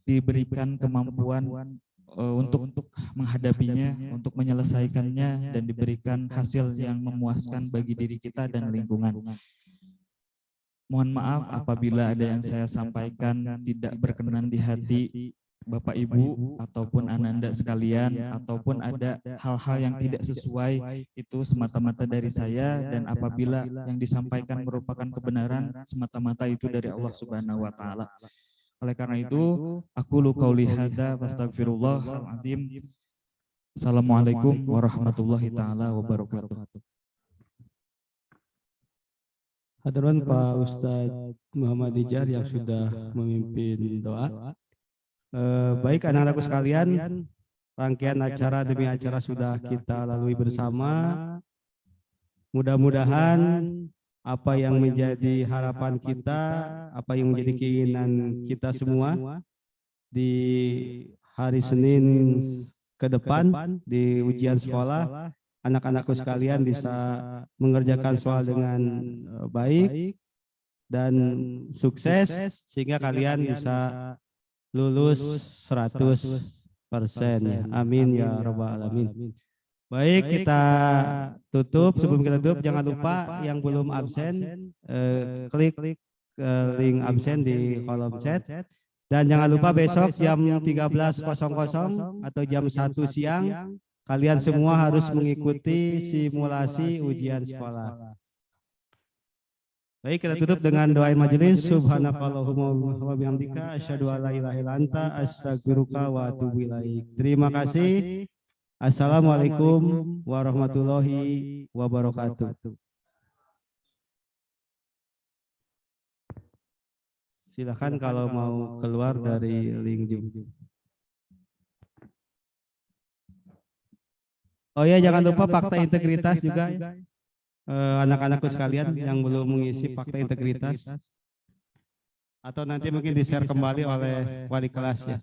diberikan kemampuan untuk menghadapinya, untuk menyelesaikannya, dan diberikan hasil yang memuaskan bagi diri kita dan lingkungan. Mohon maaf apabila ada yang saya sampaikan tidak berkenan di hati Bapak Ibu ataupun Ananda sekalian, ataupun ada hal-hal yang tidak sesuai, itu semata-mata dari saya, dan apabila yang disampaikan merupakan kebenaran, semata-mata itu dari Allah Subhanahu wa taala. Oleh karena itu, aku qauli hadza wastaghfirullahal azim. Assalamualaikum warahmatullahi taala wabarakatuh. Hadirin Pak Ustadz Muhammad Ijar yang sudah memimpin doa. Baik anak-anakku sekalian, rangkaian acara demi acara sudah kita lalui bersama. Mudah-mudahan apa yang menjadi harapan kita, apa yang menjadi keinginan kita semua di hari Senin ke depan di ujian sekolah, anak-anakku sekalian bisa mengerjakan soal dengan baik dan sukses sehingga kalian bisa lulus 100%. Amin ya rabbal alamin. Baik, kita tutup. Sebelum kita tutup, jangan lupa yang belum absen klik link absen di kolom chat, dan jangan lupa besok jam 13.00 atau jam 1 siang kalian semua harus mengikuti simulasi ujian sekolah. Baik, kita tutup dengan doain majelis. Subhanakallahumma wa bihamdika asyhadu an la ilaha illa anta astaghfiruka wa atubu ilaik. Terima kasih. Assalamualaikum warahmatullahi wabarakatuh. Silakan kalau mau keluar dari link Zoom. Oh ya, jangan lupa fakta integritas juga. Anak-anakku sekalian yang belum mengisi fakta integritas, atau nanti mungkin di-share kembali oleh wali kelas ya.